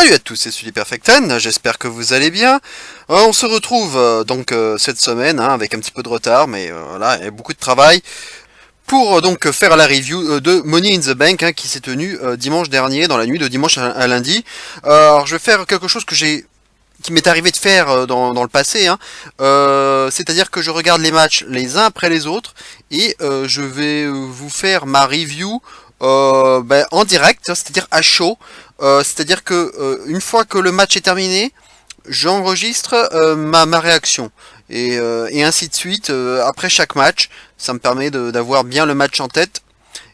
Salut à tous, c'est Sully Perfecten, j'espère que vous allez bien. On se retrouve donc cette semaine, avec un petit peu de retard, mais voilà, il y a beaucoup de travail, pour donc faire la review de Money in the Bank, qui s'est tenue dimanche dernier, dans la nuit de dimanche à lundi. Alors je vais faire quelque chose qui m'est arrivé de faire dans le passé, c'est-à-dire que je regarde les matchs les uns après les autres, et je vais vous faire ma review en direct, c'est-à-dire à chaud. C'est-à-dire que une fois que le match est terminé, j'enregistre ma réaction. Et ainsi de suite, après chaque match, ça me permet d'avoir bien le match en tête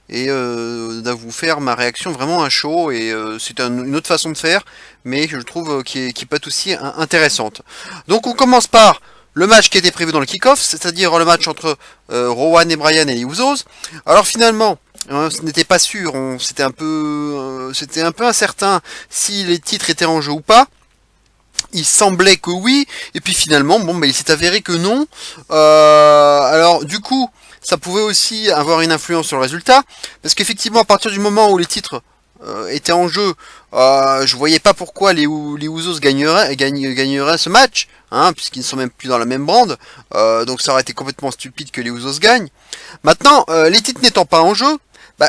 et de vous faire ma réaction vraiment à chaud. Et c'est une autre façon de faire, mais je trouve qui peut être aussi intéressante. Donc on commence par le match qui était prévu dans le kick-off, c'est-à-dire le match entre Rowan et Bryan et les Usos. Alors finalement, ce n'était pas sûr, c'était un peu incertain si les titres étaient en jeu ou pas. Il semblait que oui, et puis finalement, il s'est avéré que non. Alors du coup, ça pouvait aussi avoir une influence sur le résultat, parce qu'effectivement, à partir du moment où les titres étaient en jeu, je voyais pas pourquoi les Usos gagneraient ce match, puisqu'ils ne sont même plus dans la même brande. Donc ça aurait été complètement stupide que les Usos gagnent. Maintenant, les titres n'étant pas en jeu,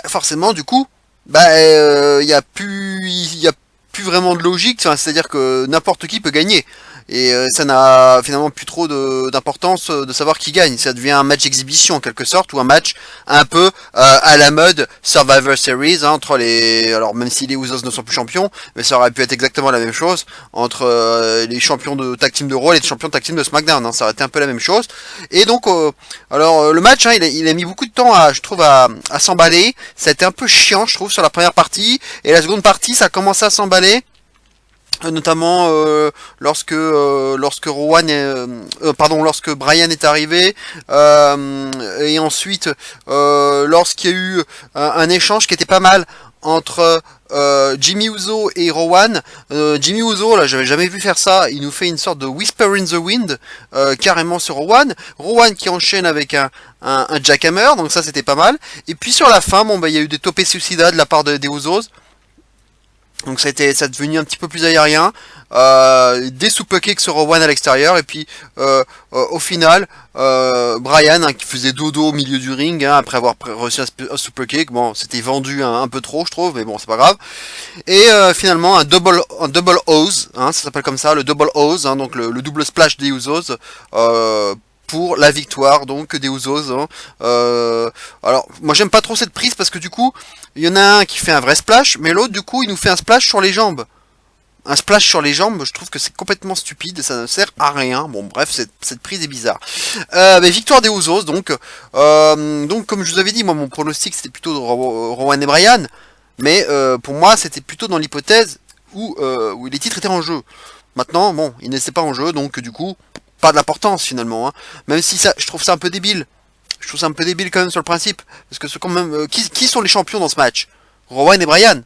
forcément, du coup, il y a plus vraiment de logique. C'est-à-dire que n'importe qui peut gagner. Et ça n'a finalement plus trop d'importance de savoir qui gagne. Ça devient un match exhibition en quelque sorte, ou un match un peu à la mode Survivor Series, entre les... Alors même si les Usos ne sont plus champions, mais ça aurait pu être exactement la même chose entre les champions de tag team de Raw et les champions de tag team de SmackDown. Ça aurait été un peu la même chose. Et donc, le match, il a mis beaucoup de temps je trouve, à s'emballer. Ça a été un peu chiant, je trouve, sur la première partie. Et la seconde partie, ça a commencé à s'emballer. Notamment lorsque Bryan est arrivé, et ensuite lorsqu'il y a eu un échange qui était pas mal entre Jimmy Uso et Rowan. Jimmy Uso, là, j'avais jamais vu faire ça. Il nous fait une sorte de Whisper in the Wind carrément sur Rowan. Rowan qui enchaîne avec un jackhammer, donc ça c'était pas mal. Et puis sur la fin, il y a eu des topés suicidas de la part des Usos. Donc ça a devenu un petit peu plus aérien, des super kicks sur Rowan à l'extérieur, et puis au final, Bryan qui faisait dodo au milieu du ring après avoir reçu un super kick. Bon, c'était vendu un peu trop, je trouve, mais bon, c'est pas grave. Et finalement un double O's, ça s'appelle comme ça, le double O's, donc le double splash des Usos. Pour la victoire donc des Usos. Alors moi j'aime pas trop cette prise parce que du coup il y en a un qui fait un vrai splash, mais l'autre du coup il nous fait un splash sur les jambes. Un splash sur les jambes, je trouve que c'est complètement stupide, ça ne sert à rien. Bon bref, cette prise est bizarre. Victoire des Usos donc comme je vous avais dit, moi mon pronostic c'était plutôt Rowan et Bryan, mais pour moi c'était plutôt dans l'hypothèse où les titres étaient en jeu. Maintenant ils n'étaient pas en jeu, donc du coup pas d'importance finalement, même si je trouve ça un peu débile. Je trouve ça un peu débile quand même sur le principe, parce que quand même, qui sont les champions dans ce match? Rowan et Bryan.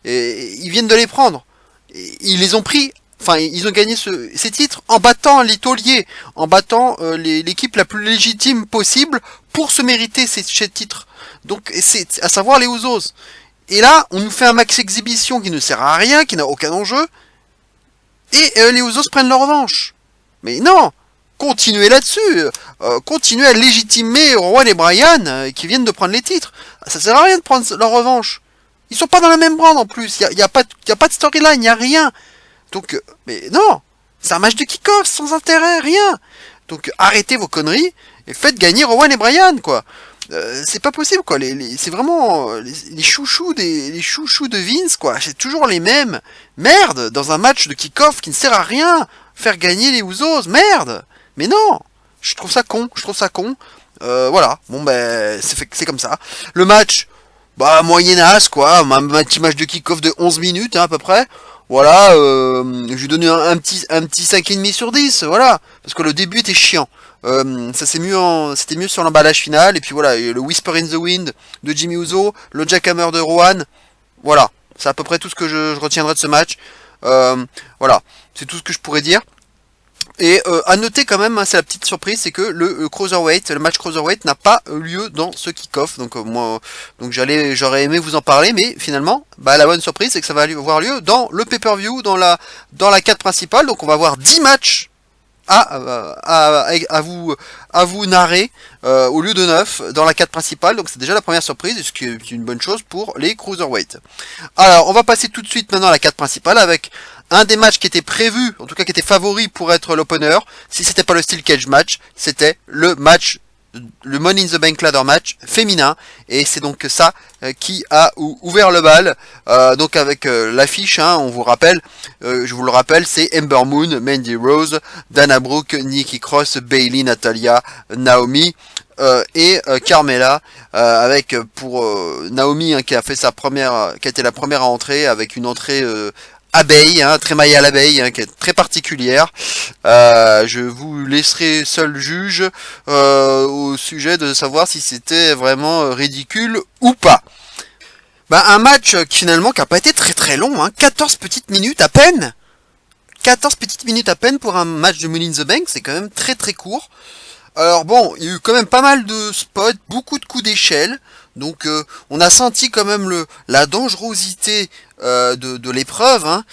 Et ils viennent de les prendre. Et ils les ont pris. Enfin, ils ont gagné ces titres en battant les tauliers, en battant l'équipe la plus légitime possible pour se mériter ces titres. Donc, c'est à savoir les Usos. Et là, on nous fait un max exhibition qui ne sert à rien, qui n'a aucun enjeu. Et les Usos prennent leur revanche. Mais non! Continuez là-dessus, continuez à légitimer Rowan et Bryan qui viennent de prendre les titres. Ça sert à rien de prendre leur revanche. Ils sont pas dans la même brand en plus. Il y a pas de storyline, il y a rien. Donc, mais non, c'est un match de kick-off sans intérêt, rien. Donc arrêtez vos conneries et faites gagner Rowan et Bryan, quoi. C'est pas possible, quoi. C'est vraiment les chouchous de Vince, quoi. C'est toujours les mêmes. Merde, dans un match de kick-off qui ne sert à rien, faire gagner les Usos, merde. Mais non, je trouve ça con. Voilà, c'est comme ça. Le match, moyenasse, quoi. Un petit match de kick-off de 11 minutes, à peu près. Voilà, je lui donne un petit 5,5 sur 10, voilà. Parce que le début était chiant. C'était mieux sur l'emballage final. Et puis voilà, le Whisper in the Wind de Jimmy Uso, le jackhammer de Rowan. Voilà, c'est à peu près tout ce que je retiendrai de ce match. Voilà, c'est tout ce que je pourrais dire. Et à noter quand même, hein, c'est la petite surprise, c'est que le cruiserweight, le match cruiserweight n'a pas lieu dans ce kick-off. Donc moi, donc j'aurais aimé vous en parler, mais finalement, bah la bonne surprise, c'est que ça va avoir lieu dans le pay-per-view, dans la carte principale. Donc on va avoir 10 matchs à vous narrer au lieu de 9 dans la carte principale. Donc c'est déjà la première surprise, ce qui est une bonne chose pour les cruiserweight. Alors on va passer tout de suite maintenant à la carte principale avec un des matchs qui était prévu, en tout cas qui était favori pour être l'opener. Si c'était pas le Steel Cage match, c'était le Money in the Bank ladder match féminin, et c'est donc ça qui a ouvert le bal. Donc avec l'affiche, hein, on vous rappelle, je vous le rappelle, c'est Ember Moon, Mandy Rose, Dana Brooke, Nikki Cross, Bayley, Natalia, Naomi et Carmella, avec pour Naomi, hein, qui a fait qui a été la première à entrer, avec une entrée abeille, hein, très maillée à l'abeille, hein, qui est très particulière. Je vous laisserai seul juge au sujet de savoir si c'était vraiment ridicule ou pas. Bah, un match finalement qui a pas été très très long, hein, 14 petites minutes à peine. 14 petites minutes à peine pour un match de Money in the Bank, c'est quand même très très court. Alors bon, il y a eu quand même pas mal de spots, beaucoup de coups d'échelle. Donc on a senti quand même la dangerosité de l'épreuve, hein.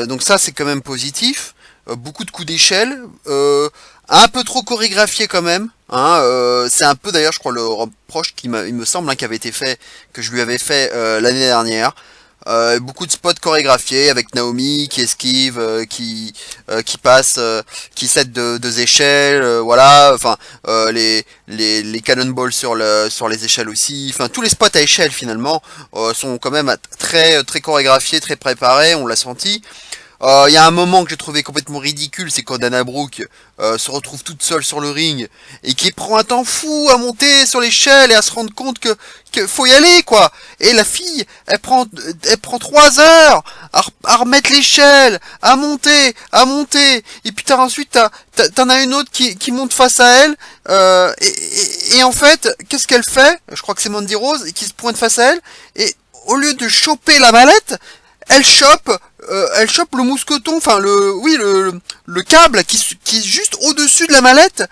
Donc ça c'est quand même positif. Beaucoup de coups d'échelle, un peu trop chorégraphié quand même, hein. C'est un peu d'ailleurs je crois le reproche il me semble, hein, qui avait été fait, que je lui avais fait l'année dernière. Beaucoup de spots chorégraphiés avec Naomi qui esquive, qui passe, qui cède deux échelles, voilà. Enfin, les cannonballs sur les échelles aussi. Enfin, tous les spots à échelle finalement sont quand même très très chorégraphiés, très préparés. On l'a senti. Il y a un moment que j'ai trouvé complètement ridicule, c'est quand Dana Brooke se retrouve toute seule sur le ring et qui prend un temps fou à monter sur l'échelle et à se rendre compte que faut y aller, quoi. Et la fille, elle prend 3 heures à remettre l'échelle, à monter. Et puis ensuite t'en as une autre qui monte face à elle. Et en fait, qu'est-ce qu'elle fait? Je crois que c'est Mandy Rose qui se pointe face à elle, et au lieu de choper la mallette, elle chope le mousqueton, enfin le câble qui est juste au-dessus de la mallette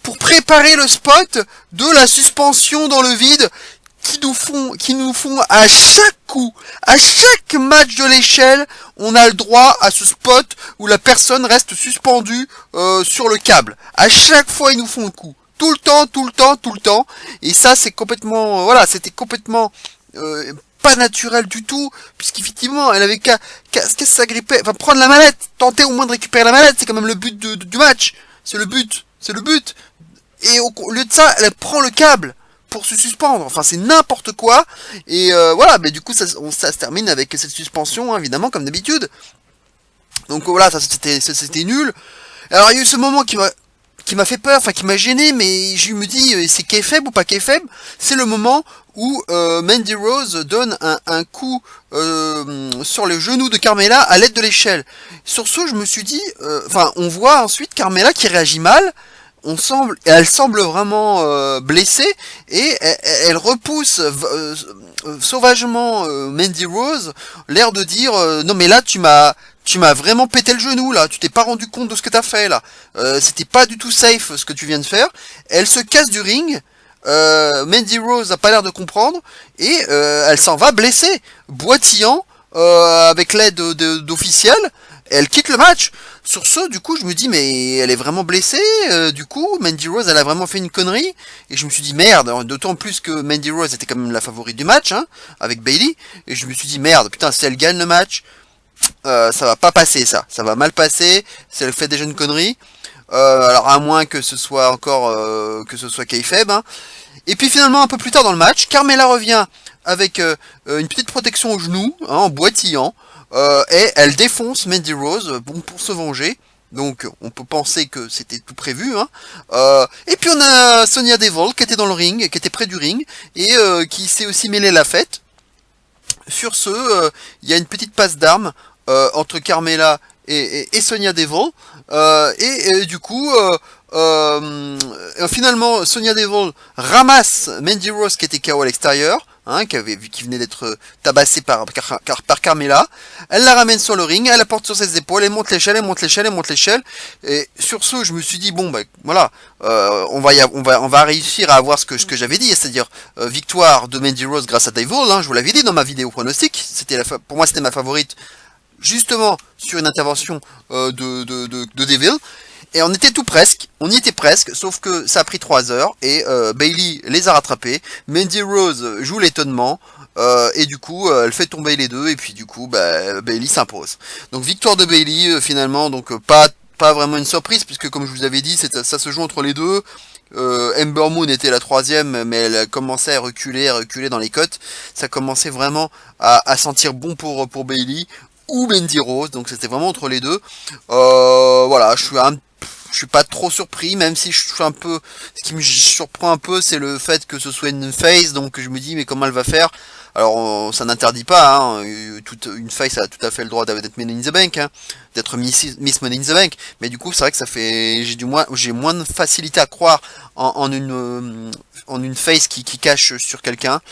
pour préparer le spot de la suspension dans le vide qui nous font à chaque coup, à chaque match de l'échelle, on a le droit à ce spot où la personne reste suspendue sur le câble. À chaque fois ils nous font le coup. Tout le temps. Et ça c'est complètement, voilà, c'était complètement pas naturel du tout, puisqu'effectivement elle avait qu'à s'agripper, enfin prendre la mallette, tenter au moins de récupérer la mallette, c'est quand même le but du match, c'est le but, et au lieu de ça, elle prend le câble pour se suspendre, enfin c'est n'importe quoi, et voilà, mais du coup ça se termine avec cette suspension, hein, évidemment, comme d'habitude. Donc voilà, ça c'était nul. Alors il y a eu ce moment qui m'a fait peur, enfin qui m'a gêné, mais je me dis, c'est kayfabe ou pas kayfabe? C'est le moment où Mandy Rose donne un coup sur le genou de Carmella à l'aide de l'échelle. Sur ce, je me suis dit, enfin, on voit ensuite Carmella qui réagit mal. Elle semble vraiment blessée, et elle repousse sauvagement Mandy Rose, l'air de dire non mais là tu m'as vraiment pété le genou là, tu t'es pas rendu compte de ce que t'as fait là, c'était pas du tout safe ce que tu viens de faire. Elle se casse du ring. Mandy Rose a pas l'air de comprendre, et elle s'en va blessée, boitillant, avec l'aide d'officiels. Elle quitte le match. Sur ce, du coup, je me dis, mais elle est vraiment blessée. Du coup, Mandy Rose, elle a vraiment fait une connerie. Et je me suis dit, merde, d'autant plus que Mandy Rose était quand même la favorite du match, hein, avec Bayley. Et je me suis dit, merde, putain, si elle gagne le match, ça va pas passer, ça va mal passer. Si elle fait déjà une connerie, alors à moins que ce soit encore kayfabe, hein. Et puis finalement, un peu plus tard dans le match, Carmella revient avec une petite protection au genou, hein, en boitillant, et elle défonce Mandy Rose, bon, pour se venger. Donc on peut penser que c'était tout prévu, hein. Et puis on a Sonya Deville qui était dans le ring, qui était près du ring, et qui s'est aussi mêlé à la fête. Sur ce, il y a une petite passe d'armes entre Carmella et Sonya Deville, et du coup finalement Sonya Deville ramasse Mandy Rose qui était KO à l'extérieur, hein, qui venait d'être tabassée par Carmella. Elle la ramène sur le ring, elle la porte sur ses épaules, elle monte l'échelle, elle monte l'échelle, elle monte l'échelle. Et sur ce, je me suis dit bon, bah voilà, on va réussir à avoir ce que j'avais dit, c'est-à-dire victoire de Mandy Rose grâce à Devil. Hein, je vous l'avais dit dans ma vidéo pronostic. Pour moi, c'était ma favorite, justement sur une intervention de Devil. Et on était tout presque, on y était presque, sauf que ça a pris 3 heures et Bayley les a rattrapés. Mandy Rose joue l'étonnement et du coup elle fait tomber les deux et puis du coup Bayley s'impose. Donc victoire de Bayley finalement, donc pas vraiment une surprise puisque comme je vous avais dit ça se joue entre les deux. Ember Moon était la troisième, mais elle commençait à reculer dans les cotes. Ça commençait vraiment à sentir bon pour Bayley ou Mandy Rose, donc c'était vraiment entre les deux. Voilà, je suis pas trop surpris, même si je suis un peu, ce qui me surprend un peu, c'est le fait que ce soit une face, donc je me dis mais comment elle va faire. Alors ça n'interdit pas, hein, une face a tout à fait le droit d'être Money in the Bank, hein, d'être Miss Money in the Bank, mais du coup c'est vrai que ça fait, j'ai moins de facilité à croire en une face qui cache sur quelqu'un.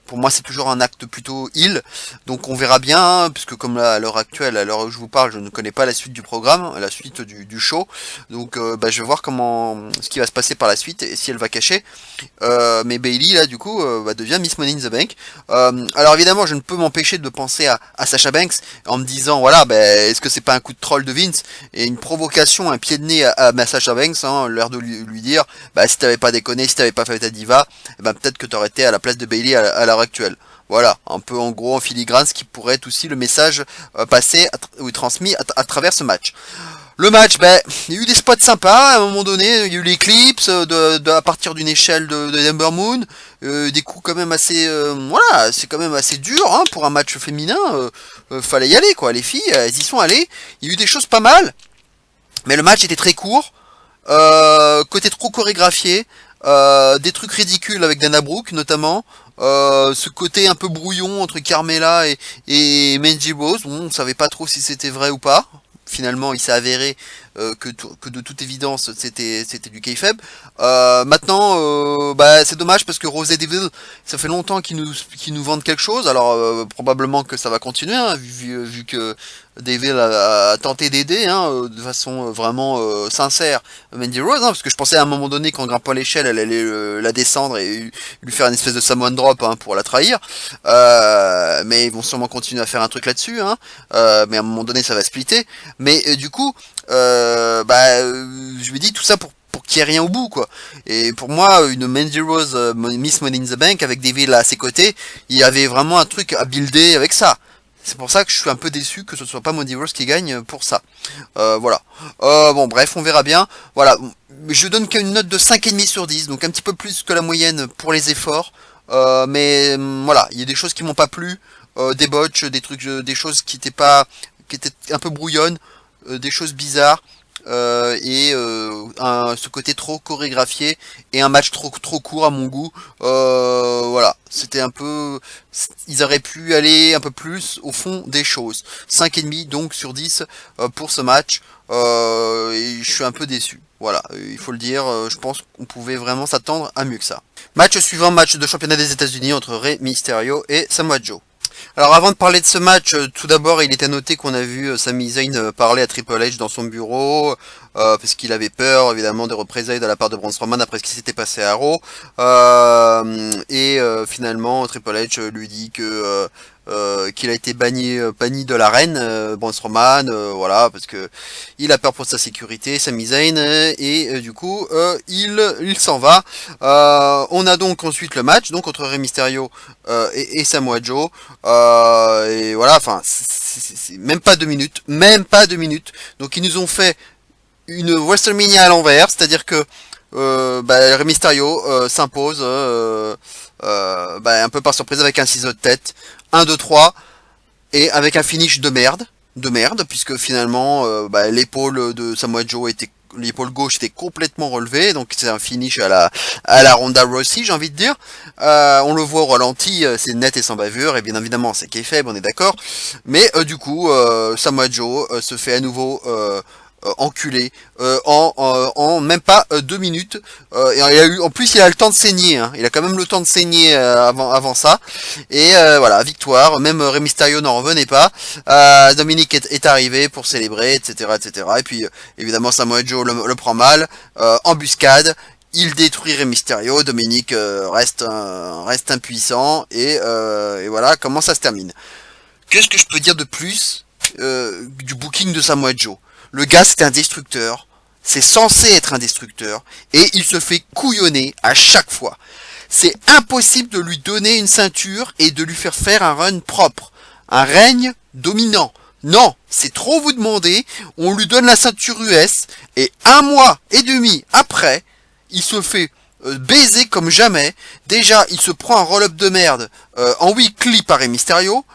Pour moi, c'est toujours un acte plutôt heel, donc on verra bien, hein, puisque comme là, à l'heure actuelle, à l'heure où je vous parle, je ne connais pas la suite du programme, la suite du show, donc je vais voir ce qui va se passer par la suite et si elle va cacher. Mais Bayley là, du coup, devient Miss Money in the Bank. Alors évidemment, je ne peux m'empêcher de penser à Sasha Banks en me disant, voilà, est-ce que c'est pas un coup de troll de Vince et une provocation, un pied de nez à Sasha Banks, hein, l'air de lui dire, si t'avais pas déconné, si t'avais pas fait ta diva, peut-être que t'aurais été à la place de Bayley à l'heure actuelle. Voilà, un peu en gros en filigrane, ce qui pourrait être aussi le message passé ou transmis à travers ce match. Le match, il y a eu des spots sympas, à un moment donné, il y a eu l'éclipse à partir d'une échelle de Ember Moon, des coups quand même assez, voilà, c'est quand même assez dur, hein, pour un match féminin, fallait y aller, quoi, les filles, elles y sont allées, il y a eu des choses pas mal, mais le match était très court, côté trop chorégraphié, des trucs ridicules avec Dana Brooke notamment, ce côté un peu brouillon entre Carmella et Mandy Rose, on savait pas trop si c'était vrai ou pas. Finalement, il s'est avéré que de toute évidence c'était du kayfabe. Maintenant, c'est dommage parce que Rose et Devil, ça fait longtemps qu'ils nous vendent quelque chose. Alors probablement que ça va continuer, hein, vu que Devil a tenté d'aider, hein, de façon vraiment sincère Mandy Rose, hein, parce que je pensais à un moment donné qu'en grimpant l'échelle, elle allait la descendre et lui faire une espèce de Samoan drop, hein, pour la trahir. Mais ils vont sûrement continuer à faire un truc là-dessus, hein, mais à un moment donné ça va splitter. Mais du coup, je me dis tout ça pour qu'il n'y ait rien au bout, quoi. Et pour moi, une Mandy Rose Miss Money in the Bank avec Devil à ses côtés, il y avait vraiment un truc à builder avec ça. C'est pour ça que je suis un peu déçu que ce soit pas Mandy Rose qui gagne pour ça. Voilà. Bon, bref, on verra bien. Voilà. Je donne qu'une note de 5,5 sur 10, donc un petit peu plus que la moyenne pour les efforts. Mais voilà, il y a des choses qui m'ont pas plu, des botches, des trucs, des choses qui étaient un peu brouillonnes, des choses bizarres. Ce côté trop chorégraphié et un match trop court à mon goût. Voilà, c'était un peu, ils auraient pu aller un peu plus au fond des choses. 5,5 donc sur 10 pour ce match, et je suis un peu déçu. Voilà, il faut le dire, je pense qu'on pouvait vraiment s'attendre à mieux que ça. Match suivant, match de championnat des États-Unis entre Rey Mysterio et Samoa Joe. Alors avant de parler de ce match, tout d'abord il était noté qu'on a vu Sami Zayn parler à Triple H dans son bureau, parce qu'il avait peur évidemment des représailles de la part de Braun Strowman après ce qui s'était passé à Raw, finalement Triple H lui dit que qu'il a été banni de l'arène, Braun Strowman, voilà, parce que il a peur pour sa sécurité, Sami Zayn, et du coup il s'en va. On a donc ensuite le match donc entre Rey Mysterio et Samoa Joe, et voilà, enfin c'est même pas 2 minutes, donc ils nous ont fait une WrestleMania à l'envers, c'est-à-dire que Rey Mysterio s'impose un peu par surprise avec un ciseau de tête, 1, 2, 3, et avec un finish de merde, puisque finalement l'épaule de Samoa Joe l'épaule gauche était complètement relevée, donc c'est un finish à la Ronda Rousey, j'ai envie de dire. On le voit au ralenti, c'est net et sans bavure, et bien évidemment c'est kayfabe, on est d'accord. Mais du coup, Samoa Joe se fait à nouveau enculé en même pas 2 minutes. Et il a eu, en plus, il a le temps de saigner. Hein. Il a quand même le temps de saigner avant ça. Et voilà, victoire. Même Rey Mysterio n'en revenait pas. Dominique est arrivé pour célébrer, etc., etc. Et puis évidemment, Samoa Joe le prend mal. Embuscade. Il détruit Rey Mysterio. Dominique reste impuissant. Et voilà comment ça se termine. Qu'est-ce que je peux dire de plus du booking de Samoa Joe? Le gars, c'est un destructeur. C'est censé être un destructeur. Et il se fait couillonner à chaque fois. C'est impossible de lui donner une ceinture et de lui faire un run propre. Un règne dominant. Non, c'est trop vous demander. On lui donne la ceinture US. Et 1 mois et demi après, il se fait baiser comme jamais. Déjà, il se prend un roll-up de merde en weekly par Rey Mysterio.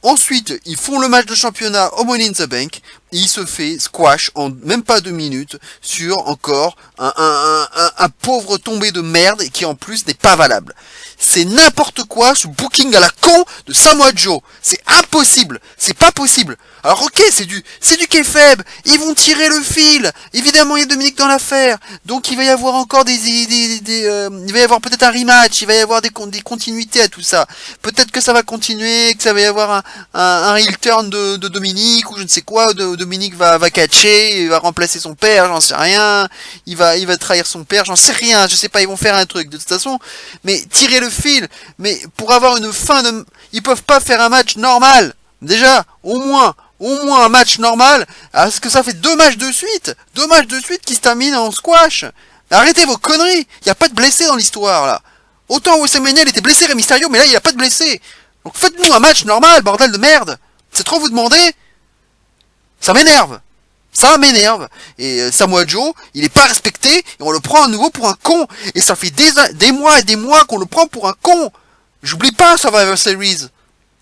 Ensuite, ils font le match de championnat au Money in the Bank. Et il se fait squash en même pas 2 minutes sur encore un pauvre tombé de merde qui en plus n'est pas valable. C'est n'importe quoi ce booking à la con de Samoa Joe. C'est impossible. C'est pas possible. Alors ok, c'est du kayfabe. Ils vont tirer le fil. Évidemment, il y a Dominique dans l'affaire. Donc il va y avoir encore il va y avoir peut-être un rematch. Il va y avoir des continuités à tout ça. Peut-être que ça va continuer, que ça va y avoir un heel turn de Dominique ou je ne sais quoi. Dominique va catcher, il va remplacer son père, j'en sais rien. Il va trahir son père, j'en sais rien. Je sais pas, ils vont faire un truc de toute façon. Mais tirer le fil. Mais pour avoir une fin de, ils peuvent pas faire un match normal. Déjà, au moins un match normal, parce que ça fait 2 matchs de suite qui se terminent en squash. Arrêtez vos conneries, il n'y a pas de blessé dans l'histoire là. Autant WrestleMania il était blessé Rey Mysterio, mais là il n'y a pas de blessé. Donc faites-nous un match normal, bordel de merde. C'est trop vous demander. Ça m'énerve. Et Samoa Joe, il est pas respecté, et on le prend à nouveau pour un con. Et ça fait des mois et des mois qu'on le prend pour un con. J'oublie pas Survivor Series,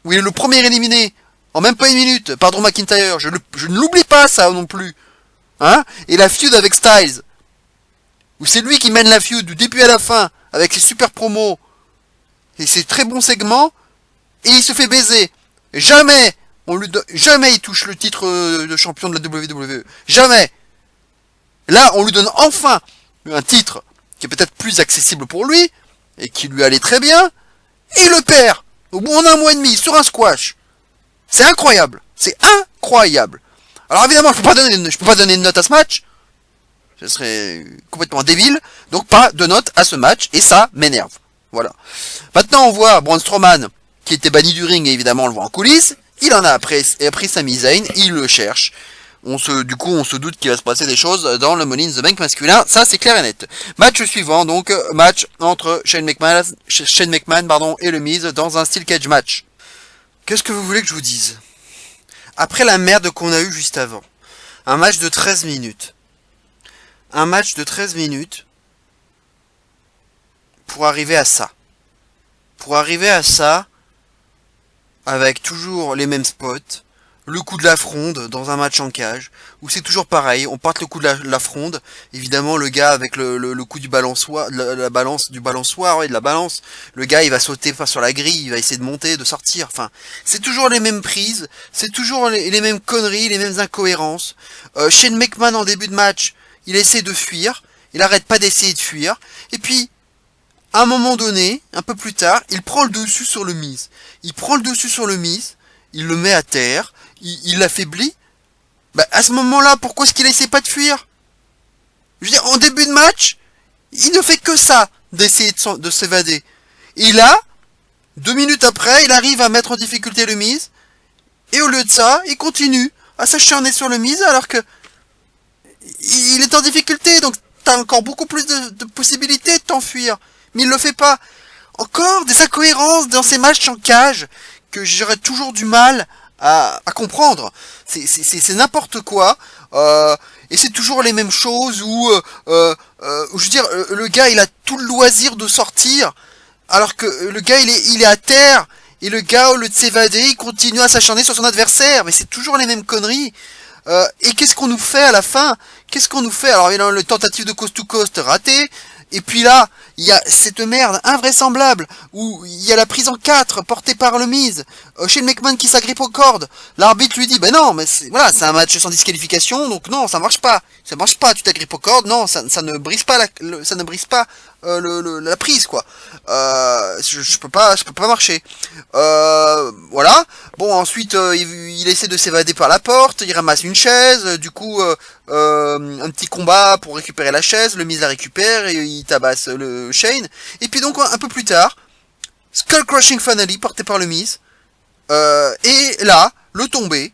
où il est le premier éliminé. En même pas 1 minute, par Drew McIntyre. Je ne l'oublie pas, ça, non plus. Hein? Et la feud avec Styles. Où c'est lui qui mène la feud du début à la fin, avec ses super promos. Et ses très bons segments. Et il se fait baiser. Jamais il touche le titre de champion de la WWE. Jamais. Là, on lui donne enfin un titre qui est peut-être plus accessible pour lui. Et qui lui allait très bien. Et il le perd. Au bout d'un mois et demi, sur un squash. C'est incroyable. C'est incroyable. Alors évidemment, je peux pas donner une note à ce match. Ce serait complètement débile. Donc pas de note à ce match. Et ça m'énerve. Voilà. Maintenant, on voit Braun Strowman, qui était banni du ring, et évidemment, on le voit en coulisses. Il en a appris Sami Zayn. Il le cherche. Du coup, on se doute qu'il va se passer des choses dans le Money in the Bank masculin. Ça, c'est clair et net. Match suivant, donc, match entre Shane McMahon, et le Miz dans un steel cage match. Qu'est-ce que vous voulez que je vous dise? Après la merde qu'on a eue juste avant, un match de 13 minutes. Un match de 13 minutes pour arriver à ça. Pour arriver à ça, avec toujours les mêmes spots, le coup de la fronde dans un match en cage, où c'est toujours pareil, on part le coup de la fronde, évidemment le gars avec le coup du balançoire, la balance du balançoire, ouais, de la balance, le gars il va sauter sur la grille, il va essayer de monter, de sortir, enfin, c'est toujours les mêmes prises, c'est toujours les mêmes conneries, les mêmes incohérences. Shane McMahon en début de match, il essaie de fuir, il arrête pas d'essayer de fuir, et puis, à un moment donné, un peu plus tard, il prend le dessus sur le Miz. Il le met à terre, il l'affaiblit. Bah, à ce moment-là, pourquoi est-ce qu'il essaie pas de fuir? Je veux dire, en début de match, il ne fait que ça, d'essayer de s'évader. Et là, 2 minutes après, il arrive à mettre en difficulté le Miz. Et au lieu de ça, il continue à s'acharner sur le Miz alors que il est en difficulté. Donc, t'as encore beaucoup plus de possibilités de t'enfuir. Mais il le fait pas. Encore des incohérences dans ces matchs en cage que j'aurais toujours du mal à comprendre. C'est n'importe quoi. Et c'est toujours les mêmes choses où, je veux dire, le gars il a tout le loisir de sortir, alors que le gars il est à terre, et le gars au lieu de s'évader, il continue à s'acharner sur son adversaire. Mais c'est toujours les mêmes conneries. Et qu'est-ce qu'on nous fait à la fin? Alors il a le tentative de coast to coast raté. Et puis là, il y a cette merde invraisemblable où il y a la prise en 4 portée par le Miz, Shane McMahon qui s'agrippe aux cordes. L'arbitre lui dit ben non, mais voilà, c'est un match sans disqualification, donc non, ça marche pas. Ça marche pas, tu t'agrippes aux cordes, non, ça ne brise pas ça ne brise pas la prise quoi. Je peux pas marcher. Voilà. Bon, ensuite il essaie de s'évader par la porte, il ramasse une chaise, du coup un petit combat pour récupérer la chaise, le Miz la récupère et il tabasse le Shane. Et puis donc un peu plus tard, Skull Crushing Finale porté par le Miz. Et là, le tombé,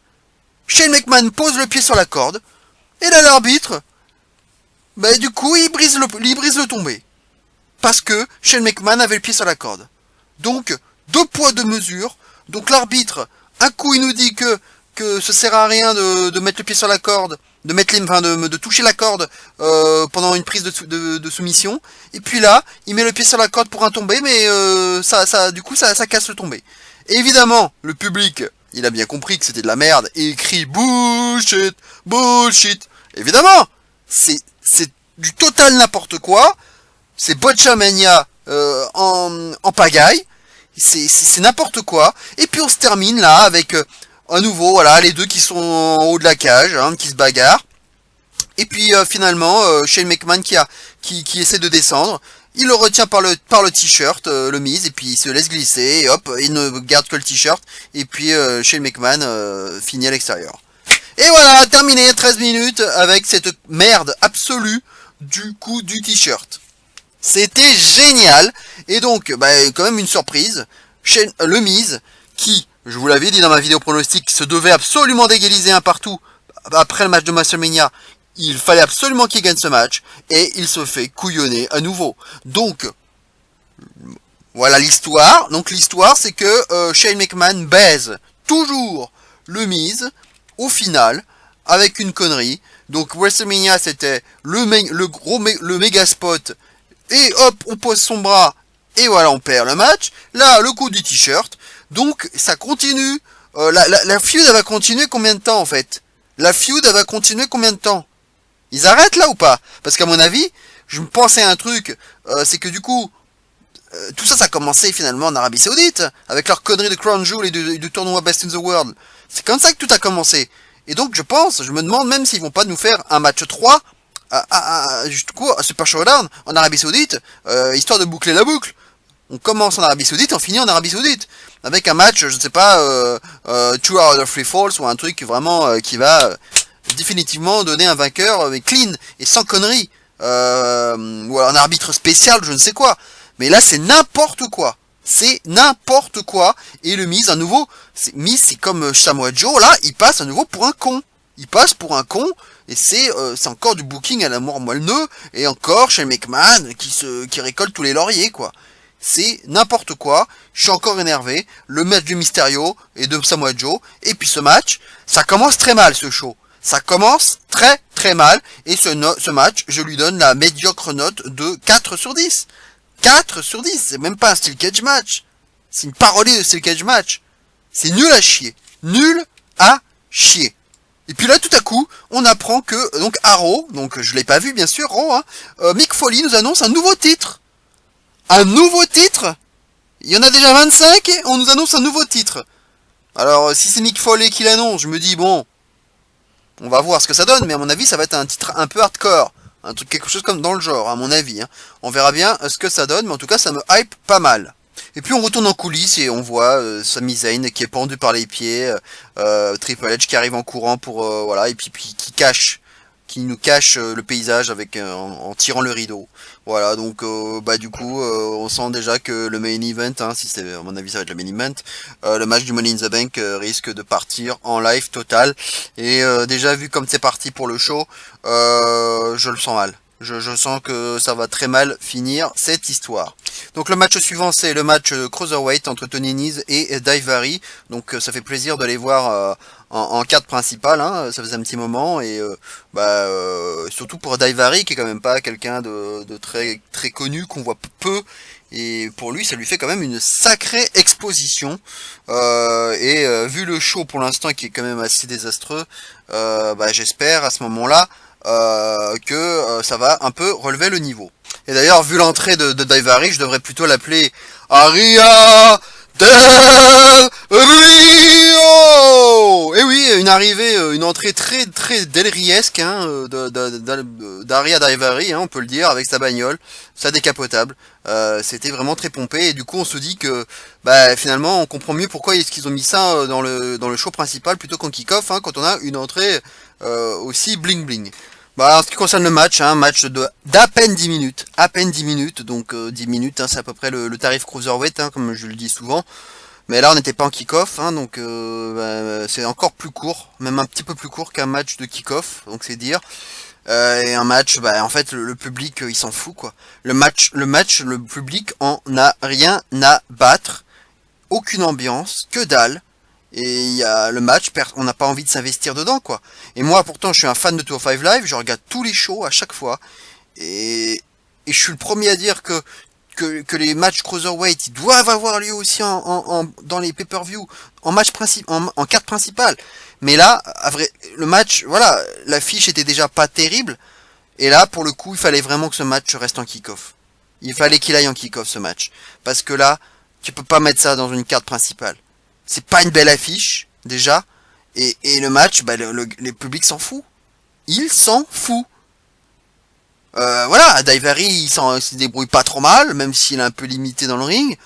Shane McMahon pose le pied sur la corde, et là l'arbitre, bah du coup il brise le tombé. Parce que Shane McMahon avait le pied sur la corde. Donc, 2 poids 2 mesures. Donc l'arbitre, un coup il nous dit que ça sert à rien de mettre le pied sur la corde, de toucher la corde pendant une prise de soumission. Et puis là, il met le pied sur la corde pour un tombé, mais du coup ça casse le tombé. Et évidemment, le public, il a bien compris que c'était de la merde et il crie bullshit, bullshit. Évidemment, c'est du total n'importe quoi. C'est Botchamania en pagaille. C'est n'importe quoi. Et puis on se termine là avec à nouveau voilà les deux qui sont en haut de la cage, hein, qui se bagarrent. Et puis finalement Shane McMahon qui essaie de descendre. Il le retient par le t-shirt, le Miz, et puis il se laisse glisser, et hop, il ne garde que le t-shirt, et puis Shane McMahon finit à l'extérieur. Et voilà, terminé, 13 minutes avec cette merde absolue du coup du t-shirt. C'était génial, et donc, bah, quand même une surprise, le Miz, qui, je vous l'avais dit dans ma vidéo pronostic, se devait absolument d'égaliser un partout après le match de WrestleMania. Il fallait absolument qu'il gagne ce match, et il se fait couillonner à nouveau. Donc, voilà l'histoire. Donc l'histoire, c'est que Shane McMahon baise toujours le Miz, au final, avec une connerie. Donc WrestleMania, c'était le méga spot, et hop, on pose son bras, et voilà, on perd le match. Là, le coup du t-shirt. Donc, ça continue. La feud, elle va continuer combien de temps, en fait? La feud, elle va continuer combien de temps? Ils arrêtent là ou pas? Parce qu'à mon avis, je me pensais à un truc, c'est que du coup, tout ça, ça a commencé finalement en Arabie Saoudite, avec leur connerie de Crown Jewel et du tournoi Best in the World. C'est comme ça que tout a commencé. Et donc, je me demande même s'ils vont pas nous faire un match 3 du coup, à Super Showdown en Arabie Saoudite, histoire de boucler la boucle. On commence en Arabie Saoudite, on finit en Arabie Saoudite. Avec un match, je ne sais pas, 2 out of 3 falls, ou un truc vraiment qui va définitivement donner un vainqueur mais clean et sans conneries. Ou alors un arbitre spécial, je ne sais quoi. Mais là, c'est n'importe quoi. C'est n'importe quoi. Et le Miz, à nouveau, Miz, c'est comme Samoa Joe, là, il passe à nouveau pour un con. Il passe pour un con, et c'est encore du booking à la mort moelleux, et encore chez McMahon qui récolte tous les lauriers, quoi. C'est n'importe quoi, je suis encore énervé, le match du Mysterio et de Samoa Joe, et puis ce match, ça commence très mal ce show. Ça commence très très mal, et ce match, je lui donne la médiocre note de 4 sur 10. 4 sur 10, c'est même pas un Steel Cage match. C'est une parodie de Steel Cage match. C'est nul à chier. Nul à chier. Et puis là, tout à coup, on apprend que, donc, à Raw, donc je l'ai pas vu bien sûr, Raw, hein, Mick Foley nous annonce un nouveau titre. Un nouveau titre? Il y en a déjà 25 et on nous annonce un nouveau titre. Alors, si c'est Mick Foley qui l'annonce, je me dis, bon, on va voir ce que ça donne, mais à mon avis, ça va être un titre un peu hardcore. Un truc, quelque chose comme dans le genre, à mon avis. Hein. On verra bien ce que ça donne, mais en tout cas, ça me hype pas mal. Et puis on retourne en coulisses et on voit Sami Zayn qui est pendu par les pieds, Triple H qui arrive en courant pour voilà, et puis qui nous cache le paysage avec en tirant le rideau. Voilà, donc bah du coup on sent déjà que le main event, hein, si c'est à mon avis ça va être le main event, le match du Money in the Bank risque de partir en live total. Et déjà vu comme c'est parti pour le show, je le sens mal. Je sens que ça va très mal finir cette histoire. Donc le match suivant, c'est le match Cruiserweight entre Tony Nese et Daivari. Donc ça fait plaisir de les voir en carte principale, hein. Ça faisait un petit moment. Et surtout pour Daivari, qui est quand même pas quelqu'un de très, très connu, qu'on voit peu. Et pour lui, ça lui fait quand même une sacrée exposition. Vu le show pour l'instant qui est quand même assez désastreux, j'espère à ce moment-là que ça va un peu relever le niveau. Et d'ailleurs, vu l'entrée de Daivari, je devrais plutôt l'appeler Aria Del Rio. Et oui, une arrivée, une entrée très très delriesque hein, d'Aria Daivari, hein, on peut le dire, avec sa bagnole, sa décapotable. C'était vraiment très pompé et du coup on se dit que bah, finalement on comprend mieux pourquoi est-ce qu'ils ont mis ça dans le show principal plutôt qu'en kick-off hein, quand on a une entrée aussi bling bling. Bah, en ce qui concerne le match, hein, match d'à peine 10 minutes, donc 10 minutes, hein, c'est à peu près le tarif cruiserweight, hein, comme je le dis souvent. Mais là, on n'était pas en kick-off, hein, donc c'est encore plus court, même un petit peu plus court qu'un match de kick-off, donc c'est dire. Et un match, bah, en fait, le public, il s'en fout, quoi. Le public en a rien à battre, aucune ambiance, que dalle. Et il y a le match, on n'a pas envie de s'investir dedans, quoi. Et moi, pourtant, je suis un fan de 205 Live, je regarde tous les shows à chaque fois. Et je suis le premier à dire que les matchs cruiserweight ils doivent avoir lieu aussi dans les pay-per-view, en carte principale. Mais là, le match, voilà, l'affiche était déjà pas terrible. Et là, pour le coup, il fallait vraiment que ce match reste en kick-off. Il fallait qu'il aille en kick-off, ce match. Parce que là, tu peux pas mettre ça dans une carte principale. C'est pas une belle affiche, déjà. Et le match, bah, le public s'en fout. Il s'en fout. Voilà, Daivari, il se débrouille pas trop mal, même s'il est un peu limité dans le ring.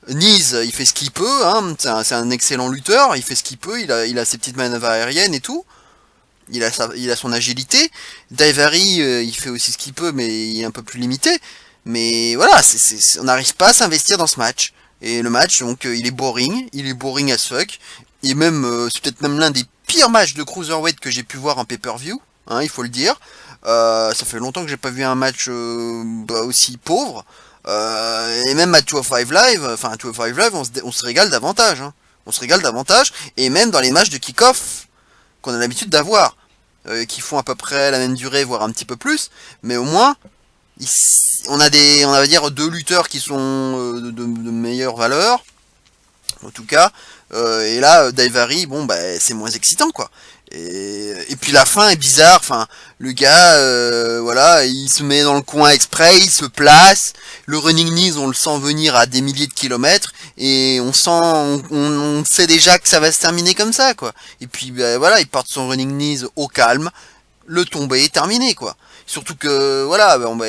Nice, il fait ce qu'il peut, hein, c'est un excellent lutteur, il fait ce qu'il peut, il a ses petites manœuvres aériennes et tout. Il a son agilité. Daivari, il fait aussi ce qu'il peut, mais il est un peu plus limité. Mais voilà, on n'arrive pas à s'investir dans ce match. Et le match, donc, il est boring as fuck. Et même, c'est peut-être même l'un des pires matchs de cruiserweight que j'ai pu voir en pay-per-view, hein, il faut le dire. Ça fait longtemps que j'ai pas vu un match aussi pauvre. Et même à 205 Live, enfin à 205 Live, on se régale davantage. Hein. On se régale davantage. Et même dans les matchs de kick-off qu'on a l'habitude d'avoir, qui font à peu près la même durée, voire un petit peu plus, mais au moins, on va dire deux lutteurs qui sont de meilleure valeur, en tout cas. Et là, Daivari, bon, bah, c'est moins excitant, quoi. Et puis la fin est bizarre, enfin, le gars, voilà, il se met dans le coin exprès, il se place, le running knees, on le sent venir à des milliers de kilomètres, et on sait déjà que ça va se terminer comme ça, quoi. Et puis, bah, voilà, il porte son running knees au calme, le tombé est terminé, quoi. Surtout que, voilà, bon, bah,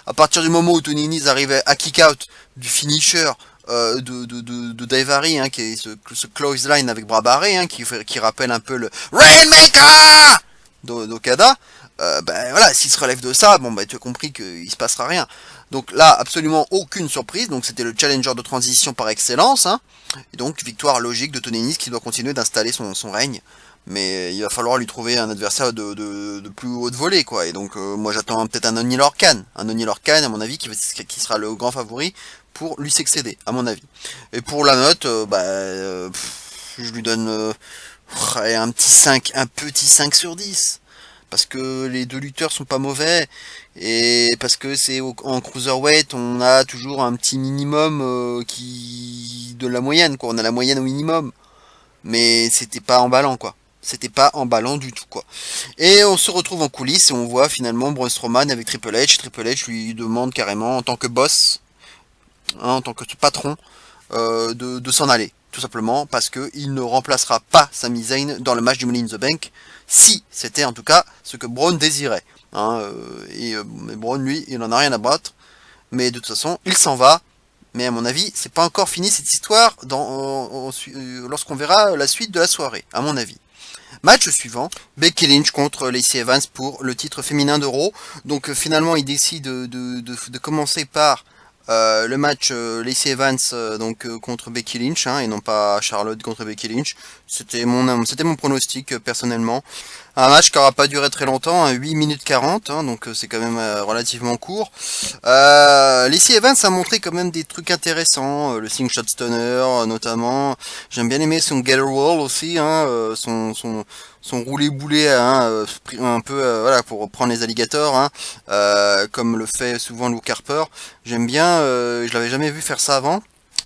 à partir du moment où Tony Nese arrivait à kick out du finisher, de Daivari, hein, qui est ce clothesline avec bras barrés, hein, qui rappelle un peu le Rainmaker d'Okada, ben voilà, s'il se relève de ça, bon bah tu as compris qu'il se passera rien. Donc là, absolument aucune surprise, donc c'était le challenger de transition par excellence, hein, et donc victoire logique de Tony Nese qui doit continuer d'installer son règne. Mais il va falloir lui trouver un adversaire de plus haute volée, quoi. Et donc moi j'attends peut-être un Oni Lorcan. Un Oni Lorcan, à mon avis, qui sera le grand favori pour lui succéder, à mon avis. Et pour la note, je lui donne un petit 5 sur 10. Parce que les deux lutteurs sont pas mauvais. Et parce que c'est en cruiserweight, on a toujours un petit minimum de la moyenne, quoi. On a la moyenne au minimum. Mais c'était pas emballant, quoi. C'était pas emballant du tout, quoi. Et on se retrouve en coulisses et on voit finalement Braun Strowman avec Triple H. Triple H lui demande carrément, en tant que boss, hein, en tant que patron, de s'en aller. Tout simplement parce qu'il ne remplacera pas Sami Zayn dans le match du Money in the Bank, si c'était en tout cas ce que Braun désirait. Hein, mais Braun, lui, il en a rien à battre. Mais de toute façon, il s'en va. Mais à mon avis, c'est pas encore fini cette histoire lorsqu'on verra la suite de la soirée, à mon avis. Match suivant, Becky Lynch contre Lacey Evans pour le titre féminin d'Euro. Donc finalement, il décide de commencer par le match Lacey Evans contre Becky Lynch, hein, et non pas Charlotte contre Becky Lynch. C'était mon pronostic personnellement. Un match qui n'aura pas duré très longtemps, hein, 8 minutes 40, hein, donc c'est quand même relativement court. Lacey Evans a montré quand même des trucs intéressants, le slingshot stunner notamment. J'aime bien aimer son gather wall aussi, hein, son roulé-boulé, hein, un peu voilà, pour prendre les alligators, hein, comme le fait souvent Luke Harper. J'aime bien, je l'avais jamais vu faire ça avant.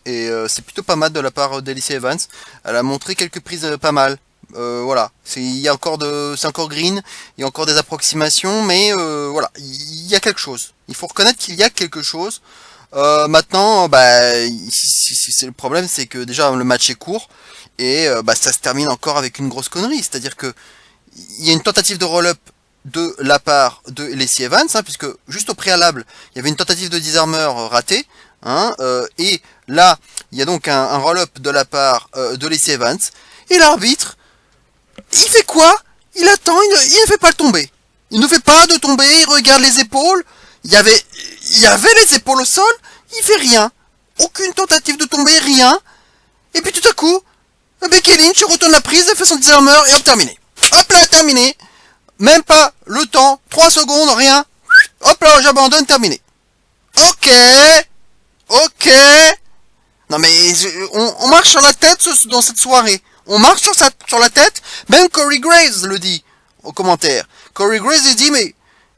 Et c'est plutôt pas mal de la part d'Lacey Evans. Elle a montré quelques prises pas mal. Voilà, c'est encore green, il y a encore des approximations, mais voilà, il y a quelque chose. Il faut reconnaître qu'il y a quelque chose. Maintenant, bah, c'est le problème, c'est que déjà le match est court et bah, ça se termine encore avec une grosse connerie. C'est-à-dire que il y a une tentative de roll-up de la part de Lacey Evans, hein, puisque juste au préalable, il y avait une tentative de disarmer ratée, hein, et là, il y a donc un roll-up de la part de Lacey Evans, et l'arbitre, il fait quoi? Il attend, il ne fait pas le tomber. Il ne fait pas de tomber, il regarde les épaules, il y avait les épaules au sol, il fait rien. Aucune tentative de tomber, rien. Et puis tout à coup, Becky Lynch retourne la prise, elle fait son disarmer et hop, terminé. Hop là, terminé. Même pas le temps, 3 secondes, rien. Hop là, j'abandonne, terminé. Ok. Ok. Non mais on marche sur la tête dans cette soirée. On marche sur la tête. Même Corey Graves le dit au commentaire. Corey Graves il dit mais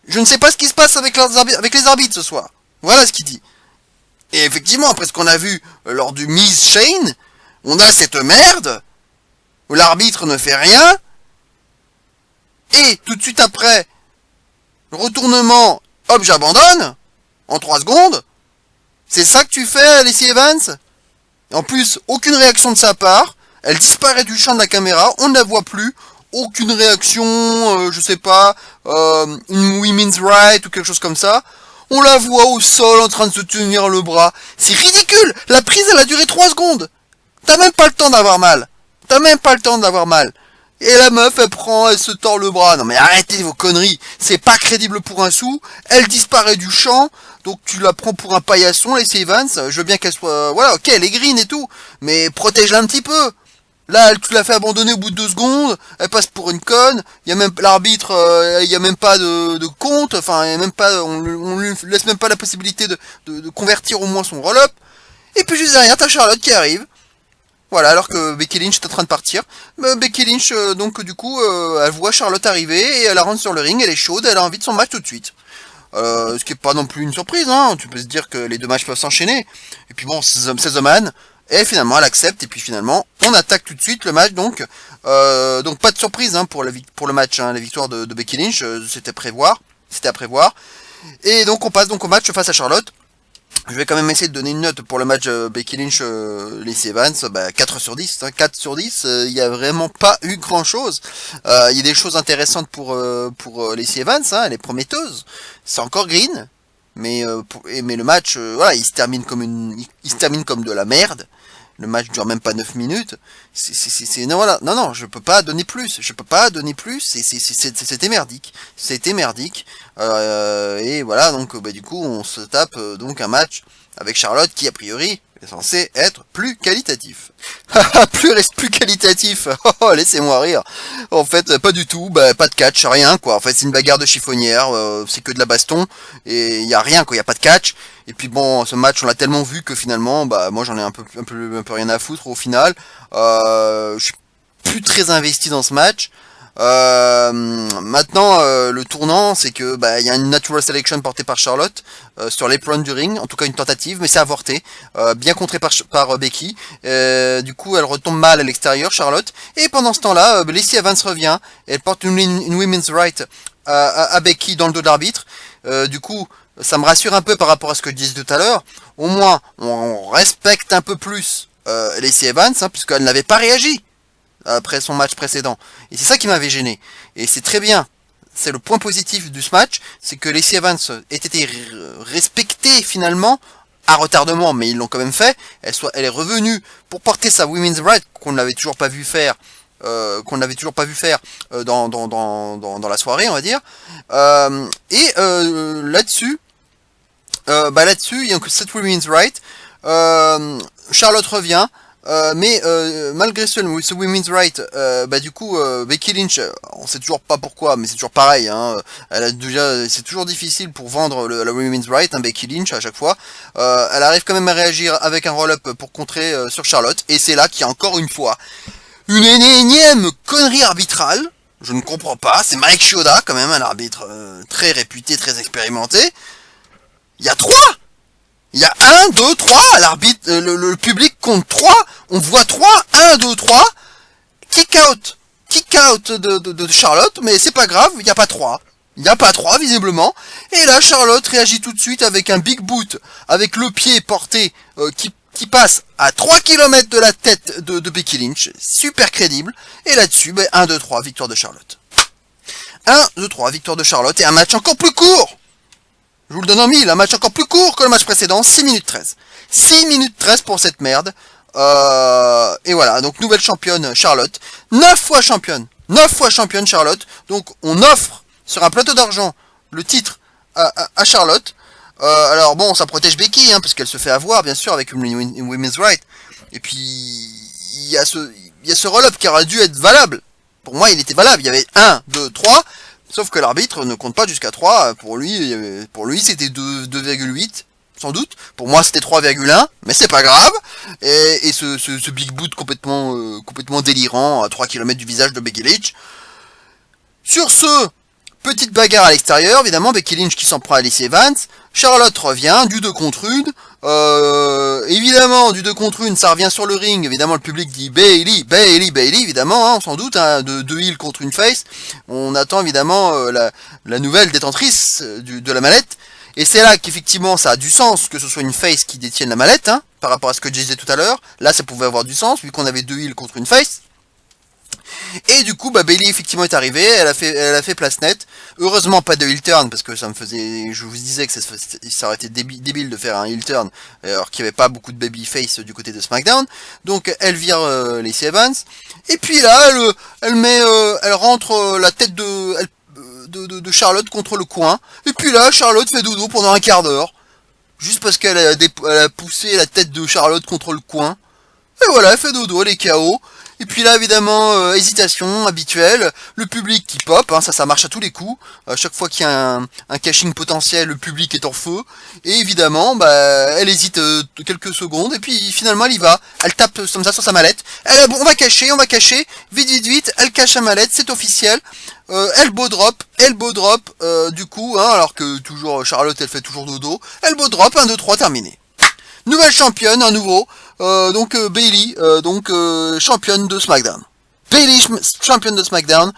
je ne sais pas ce qui se passe avec les arbitres ce soir. Voilà ce qu'il dit. Et effectivement, après ce qu'on a vu lors du Miz Shane, on a cette merde où l'arbitre ne fait rien. Et tout de suite après, le retournement, hop, j'abandonne, en 3 secondes. C'est ça que tu fais, Lacey Evans? En plus, aucune réaction de sa part. Elle disparaît du champ de la caméra, on ne la voit plus. Aucune réaction, je sais pas, une women's right ou quelque chose comme ça. On la voit au sol en train de se tenir le bras. C'est ridicule. La prise, elle a duré 3 secondes. T'as même pas le temps d'avoir mal. T'as même pas le temps d'avoir mal. Et la meuf, elle se tord le bras. Non mais arrêtez vos conneries. C'est pas crédible pour un sou. Elle disparaît du champ. Donc tu la prends pour un paillasson, Lacey Evans. Je veux bien qu'elle soit... Voilà, ok, elle est green et tout. Mais protège-la un petit peu. Là, tu l'as fait abandonner au bout de 2 secondes. Elle passe pour une conne. Il y a même l'arbitre, il y a même pas de compte. Enfin, il y a même pas, on lui laisse même pas la possibilité de convertir au moins son roll-up. Et puis juste derrière, t'as Charlotte qui arrive. Voilà, alors que Becky Lynch est en train de partir. Becky Lynch, donc du coup, elle voit Charlotte arriver et elle la rentre sur le ring. Elle est chaude, elle a envie de son match tout de suite. Ce qui est pas non plus une surprise, hein. Tu peux se dire que les 2 matchs peuvent s'enchaîner. Et puis bon, c'est The Man. Et finalement, elle accepte. Et puis finalement, on attaque tout de suite le match. Donc pas de surprise hein, pour le match. Hein, la victoire de Becky Lynch, c'était à prévoir. Et donc on passe donc au match face à Charlotte. Je vais quand même essayer de donner une note pour le match Becky Lynch Lacey Evans, 4 sur 10, hein, 4 sur 10, il n'y a vraiment pas eu grand chose. Il y a des choses intéressantes pour Lacey Evans, hein, elle est prometteuse. C'est encore green, mais le match, voilà, il se termine comme de la merde. Le match dure même pas 9 minutes. Non, voilà. Non, je peux pas donner plus. C'était merdique. C'était merdique. Et voilà, donc, du coup, on se tape, donc, un match avec Charlotte qui, a priori, est censé être plus qualitatif. plus qualitatif. Oh, laissez-moi rire. En fait, pas du tout. Pas de catch, rien, quoi. En fait, c'est une bagarre de chiffonnière. C'est que de la baston. Et il y a rien, quoi. Il y a pas de catch. Et puis bon, ce match, on l'a tellement vu que finalement, moi j'en ai un peu rien à foutre au final. Je suis plus très investi dans ce match. Maintenant, le tournant, c'est que il y a une natural selection portée par Charlotte sur l'apron du ring, en tout cas une tentative, mais c'est avorté, bien contré par Becky. Du coup, elle retombe mal à l'extérieur, Charlotte. Et pendant ce temps-là, Lacey Evans revient, elle porte une women's right à Becky dans le dos de l'arbitre. Du coup, ça me rassure un peu par rapport à ce que je disais tout à l'heure. Au moins, on respecte un peu plus Lacey Evans, hein, puisqu'elle n'avait pas réagi après son match précédent. Et c'est ça qui m'avait gêné. Et c'est très bien. C'est le point positif de ce match, c'est que Lacey Evans ait été respectée finalement, à retardement, mais ils l'ont quand même fait. Elle est revenue pour porter sa women's right qu'on n'avait toujours pas vu faire. Dans la soirée, on va dire. Là-dessus, il y a cette women's right. Charlotte revient. Malgré ce women's right, du coup, Becky Lynch, on sait toujours pas pourquoi, mais c'est toujours pareil, hein, c'est toujours difficile pour vendre la women's right, hein, Becky Lynch à chaque fois. Elle arrive quand même à réagir avec un roll-up pour contrer sur Charlotte, et c'est là qu'il y a encore une fois une énième connerie arbitrale. Je ne comprends pas, c'est Mike Chioda, quand même, un arbitre très réputé, très expérimenté. Il y a 3. Il y a 1, 2, 3, l'arbitre, le public compte 3, on voit 3, 1, 2, 3, kick out. kick out de Charlotte, mais c'est pas grave, il n'y a pas 3. Il n'y a pas 3 visiblement. Et là, Charlotte réagit tout de suite avec un big boot, avec le pied porté qui passe à 3 km de la tête de Becky Lynch. Super crédible. Et là-dessus, 1, 2, 3, victoire de Charlotte. 1, 2, 3, victoire de Charlotte et un match encore plus court. Je vous le donne en mille, un match encore plus court que le match précédent, 6 minutes 13. 6 minutes 13 pour cette merde. Et voilà, donc nouvelle championne Charlotte. 9 fois championne Charlotte. Donc on offre sur un plateau d'argent le titre à Charlotte. Alors bon, ça protège Becky, parce qu'elle se fait avoir, bien sûr, avec une women's right. Et puis, il y a ce roll-up qui aurait dû être valable. Pour moi, il était valable. Il y avait 1, 2, 3. Sauf que l'arbitre ne compte pas jusqu'à 3. Pour lui c'était 2,8. Sans doute. Pour moi, c'était 3,1. Mais c'est pas grave. Et ce big boot complètement délirant à 3 km du visage de Becky Lynch. Sur ce, petite bagarre à l'extérieur, évidemment, Becky Lynch qui s'en prend à Lacey Evans. Charlotte revient, du 2 contre 1. Évidemment, du 2 contre 1, ça revient sur le ring. Évidemment, le public dit Bayley, évidemment, on s'en doute, de 2 heels contre une face. On attend évidemment la nouvelle détentrice de la mallette. Et c'est là qu'effectivement, ça a du sens que ce soit une face qui détienne la mallette, par rapport à ce que je disais tout à l'heure. Là, ça pouvait avoir du sens, vu qu'on avait 2 heels contre une face. Et du coup, Bayley effectivement est arrivée, elle a fait place nette. Heureusement pas de heel turn, parce que ça me faisait, je vous disais que ça aurait été débile de faire un heel turn, alors qu'il n'y avait pas beaucoup de babyface du côté de SmackDown. Donc elle vire Lacey Evans. Et puis là, elle rentre la tête de Charlotte contre le coin. Et puis là, Charlotte fait dodo pendant un quart d'heure, juste parce qu'elle a poussé la tête de Charlotte contre le coin. Et voilà, elle fait dodo, elle est KO. Et puis là, évidemment, hésitation habituelle, le public qui pop, ça marche à tous les coups. À chaque fois qu'il y a un cashing potentiel, le public est en feu. Et évidemment, elle hésite quelques secondes, et puis finalement, elle y va. Elle tape comme ça sur sa mallette. On va cacher, vite, elle cache la mallette, c'est officiel. Elbow drop, du coup, alors que toujours Charlotte, elle fait toujours dodo. Elbow drop, 1, 2, 3, terminé. Nouvelle championne, un nouveau. Bayley, championne de SmackDown. Bayley, championne de SmackDown.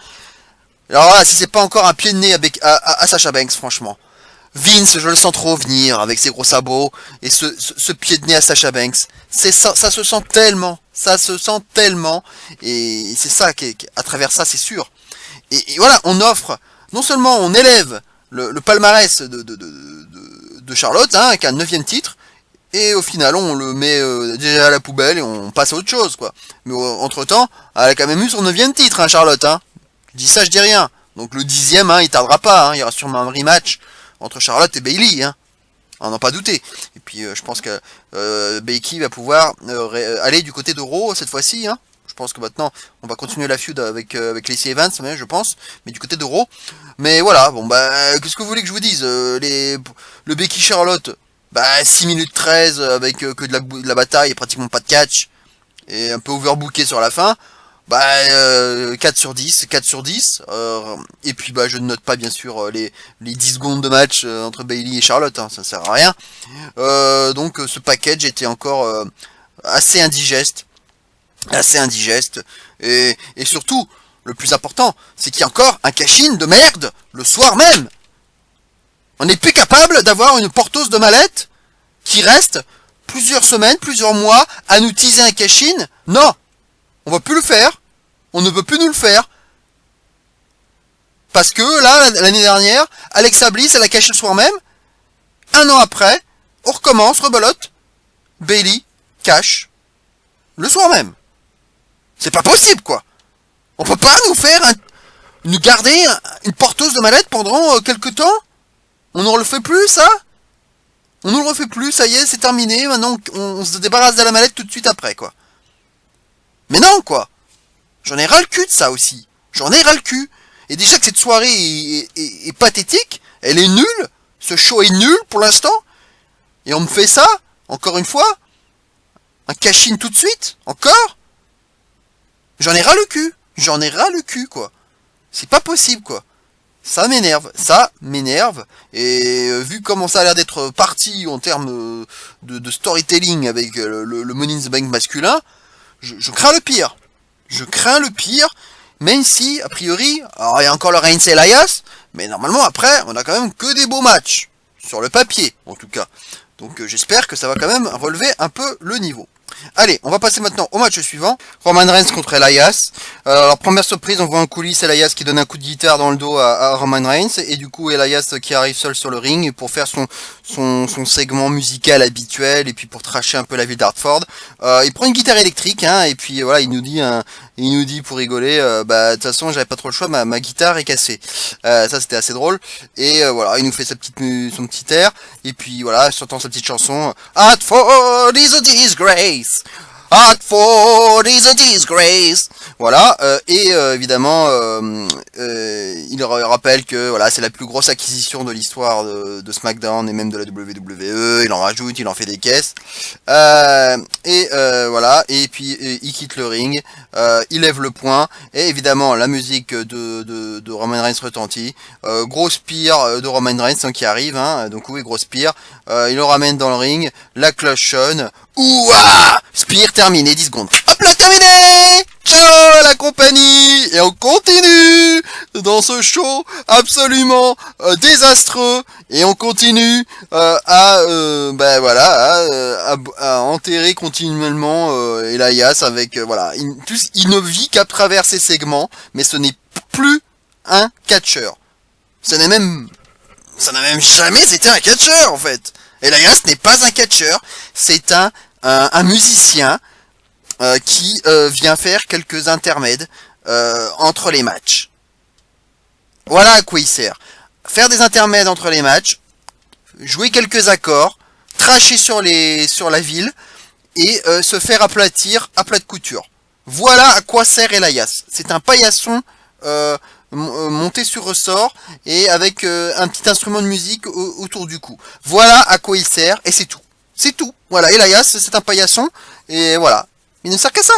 Alors là, si c'est pas encore un pied de nez à Sasha Banks, franchement. Vince, je le sens trop venir avec ses gros sabots et ce pied de nez à Sasha Banks. Ça se sent tellement. Et c'est ça à travers ça, c'est sûr. Et voilà, on offre, non seulement on élève le palmarès de Charlotte, avec un 9e titre. Et au final, on le met déjà à la poubelle et on passe à autre chose, quoi. Mais entre temps, elle a quand même eu son 9e titre, Charlotte, Je dis ça, je dis rien. Donc le 10e, il tardera pas, il y aura sûrement un rematch entre Charlotte et Bayley, à n'en pas douter. Et puis je pense que Becky va pouvoir aller du côté de Raw cette fois-ci, Je pense que maintenant, on va continuer la feud avec Lacey Evans, je pense, mais du côté de Raw. Mais voilà, qu'est-ce que vous voulez que je vous dise, le Becky Charlotte, 6 minutes 13 avec que de la bataille et pratiquement pas de catch et un peu overbooké sur la fin, 4 sur 10, et puis je ne note pas bien sûr les 10 secondes de match entre Bayley et Charlotte, ça sert à rien. Donc ce package était encore assez indigeste, et surtout, le plus important, c'est qu'il y a encore un cash-in de merde le soir même. On n'est plus capable d'avoir une porteuse de mallette qui reste plusieurs semaines, plusieurs mois à nous teaser un cash-in. Non, on va plus le faire. On ne peut plus nous le faire. Parce que là, l'année dernière, Alexa Bliss, elle a caché le soir même. Un an après, on recommence, rebelote. Bayley cache le soir même. C'est pas possible, quoi. On peut pas nous garder une porteuse de mallette pendant quelques temps. On ne le fait plus, ça? On ne le refait plus, ça y est, c'est terminé. Maintenant, on se débarrasse de la mallette tout de suite après, quoi. Mais non, quoi. J'en ai ras le cul de ça aussi. J'en ai ras le cul. Et déjà que cette soirée est pathétique, elle est nulle. Ce show est nul pour l'instant. Et on me fait ça, encore une fois. Un cash-in tout de suite, encore. J'en ai ras le cul, quoi. C'est pas possible, quoi. Ça m'énerve, et vu comment ça a l'air d'être parti en termes de storytelling avec le Money in the Bank masculin, je crains le pire. Même si, a priori, alors il y a encore le Reigns et Elias, mais normalement après, on a quand même que des beaux matchs. Sur le papier, en tout cas. Donc j'espère que ça va quand même relever un peu le niveau. Allez, on va passer maintenant au match suivant. Roman Reigns contre Elias. Alors première surprise, on voit en coulisses Elias qui donne un coup de guitare dans le dos à Roman Reigns. Et du coup Elias qui arrive seul sur le ring pour faire son segment musical habituel. Et puis pour tracher un peu la ville d'Hartford. Il prend une guitare électrique, hein, et puis voilà, il nous dit pour rigoler, bah de toute façon j'avais pas trop le choix, ma guitare est cassée. Ça c'était assez drôle. Et voilà, il nous fait son petit air. Et puis voilà, chantant sa petite chanson. Hartford is a disgrace. Hartford is a disgrace. Voilà, évidemment, il rappelle que voilà, c'est la plus grosse acquisition de l'histoire de SmackDown et même de la WWE. Il en rajoute, il en fait des caisses. Voilà, et puis il quitte le ring, il lève le poing, et évidemment la musique de Roman Reigns retentit. Gros spear de Roman Reigns, hein, qui arrive, hein, donc oui, gros spear. Il le ramène dans le ring, la cloche sonne. Ouah, spear terminé, 10 secondes. Hop là, terminé. Ciao la compagnie. Et on continue dans ce show absolument désastreux. Et on continue à enterrer continuellement Elias avec voilà. Il ne vit qu'à travers ses segments, mais ce n'est plus un catcheur. Ça n'a même jamais été un catcheur en fait. Elias n'est pas un catcheur, c'est un musicien qui vient faire quelques intermèdes entre les matchs. Voilà à quoi il sert. Faire des intermèdes entre les matchs, jouer quelques accords, tracher sur la ville et se faire aplatir à plat de couture. Voilà à quoi sert Elias. C'est un paillasson monté sur ressort et avec un petit instrument de musique autour du cou. Voilà à quoi il sert et c'est tout. C'est tout. Voilà, Elias, c'est un paillasson et voilà. Il ne sert qu'à ça.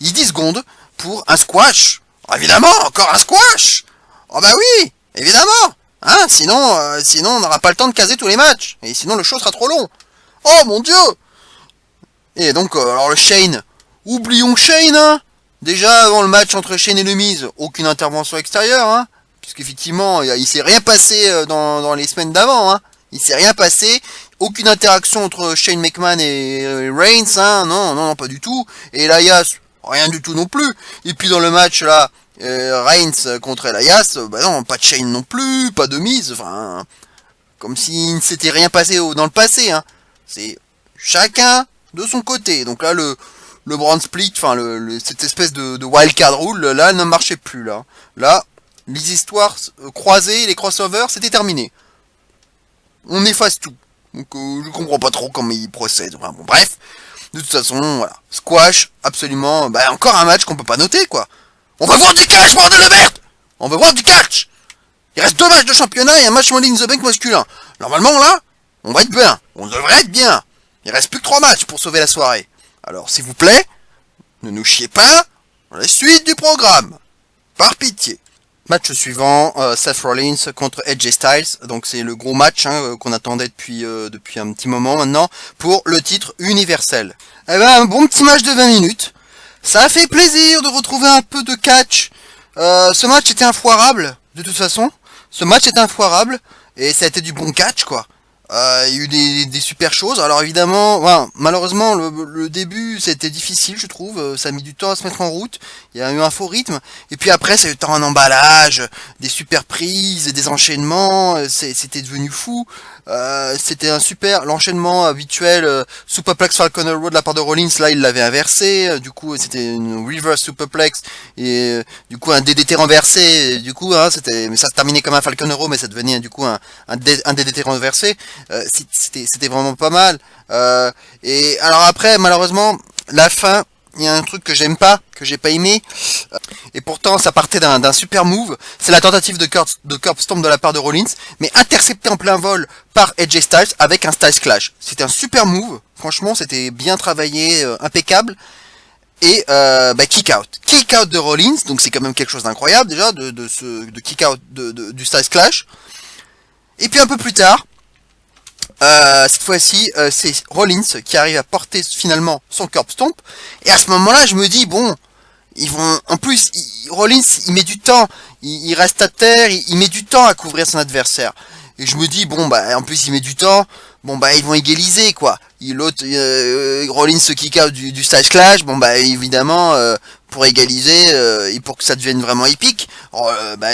Il 10 secondes pour un squash. Oh, évidemment, encore un squash. Oh bah oui, évidemment. Hein, sinon on n'aura pas le temps de caser tous les matchs. Et sinon le show sera trop long. Oh mon dieu. Et donc, alors le Shane. Oublions Shane, hein. Déjà, avant le match entre Shane et The Miz, aucune intervention extérieure, hein. Puisqu'effectivement, il s'est rien passé dans les semaines d'avant, hein. Il s'est rien passé. Aucune interaction entre Shane McMahon et Reigns, hein. Non, pas du tout. Et Elias, rien du tout non plus. Et puis dans le match, là, Reigns contre Elias, bah non, pas de Shane non plus, pas de Miz, enfin, comme s'il ne s'était rien passé dans le passé, hein. C'est chacun de son côté. Donc là, le brand split, enfin cette espèce de wildcard rule, là, ne marchait plus, là. Là, les histoires croisées, les crossovers, c'était terminé. On efface tout. Donc je comprends pas trop comment ils procèdent. Enfin, bon, bref, de toute façon, voilà. Squash, absolument, bah encore un match qu'on peut pas noter, quoi. On va voir du catch, bordel de merde. On va voir du catch. Il reste 2 matchs de championnat et un match Money in the Bank masculin. Normalement, là, on va être bien. On devrait être bien. Il reste plus que 3 matchs pour sauver la soirée. Alors, s'il vous plaît, ne nous chiez pas dans la suite du programme. Par pitié. Match suivant, Seth Rollins contre AJ Styles. Donc c'est le gros match, hein, qu'on attendait depuis un petit moment maintenant pour le titre universel. Eh ben, un bon petit match de 20 minutes. Ça a fait plaisir de retrouver un peu de catch. Ce match était infoirable, de toute façon. Ce match était infoirable et ça a été du bon catch, quoi. Il y a eu des super choses. Alors évidemment, ouais, malheureusement, le début, c'était difficile, je trouve. Ça a mis du temps à se mettre en route. Il y a eu un faux rythme. Et puis après, ça a eu le temps un emballage, des super prises, des enchaînements. C'était devenu fou. C'était un super, l'enchaînement habituel, Superplex Falcon Arrow de la part de Rollins. Là, il l'avait inversé. Du coup, c'était une reverse Superplex. Et du coup, un DDT renversé. Et, du coup, hein, mais ça se terminait comme un Falcon Arrow, mais ça devenait du coup un DDT renversé. C'était vraiment pas mal. Et alors après, malheureusement, la fin, il y a un truc que j'aime pas, que j'ai pas aimé. Et pourtant, ça partait d'un super move. C'est la tentative de curb stomp de la part de Rollins, mais intercepté en plein vol par AJ Styles avec un Styles Clash. C'était un super move. Franchement, c'était bien travaillé, impeccable. Et kick out. Kick out de Rollins, donc c'est quand même quelque chose d'incroyable déjà de kick out du Styles Clash. Et puis un peu plus tard, cette fois-ci, c'est Rollins qui arrive à porter finalement son curb stomp. Et à ce moment-là, je me dis, bon, Ils vont, en plus, Rollins, il met du temps, il reste à terre, il met du temps à couvrir son adversaire. Et je me dis, bon, bah, en plus, il met du temps, bon, bah, ils vont égaliser, quoi. L'autre, Rollins se kick out du Stage Clash, bon, bah, évidemment, pour égaliser, et pour que ça devienne vraiment épique, bah,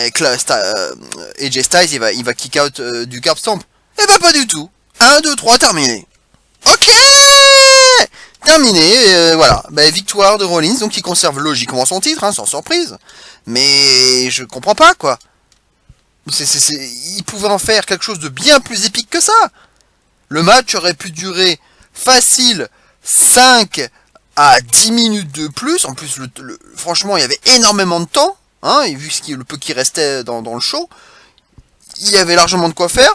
AJ Styles, il va kick out du Curb Stomp. Eh bah, pas du tout. 1, 2, 3, terminé. Ok! Terminé, voilà, bah, victoire de Rollins, donc il conserve logiquement son titre, hein, sans surprise. Mais je comprends pas, quoi. Il pouvait en faire quelque chose de bien plus épique que ça. Le match aurait pu durer facile 5 à 10 minutes de plus. En plus, franchement, il y avait énormément de temps, hein, et vu le peu qui restait dans le show, il y avait largement de quoi faire.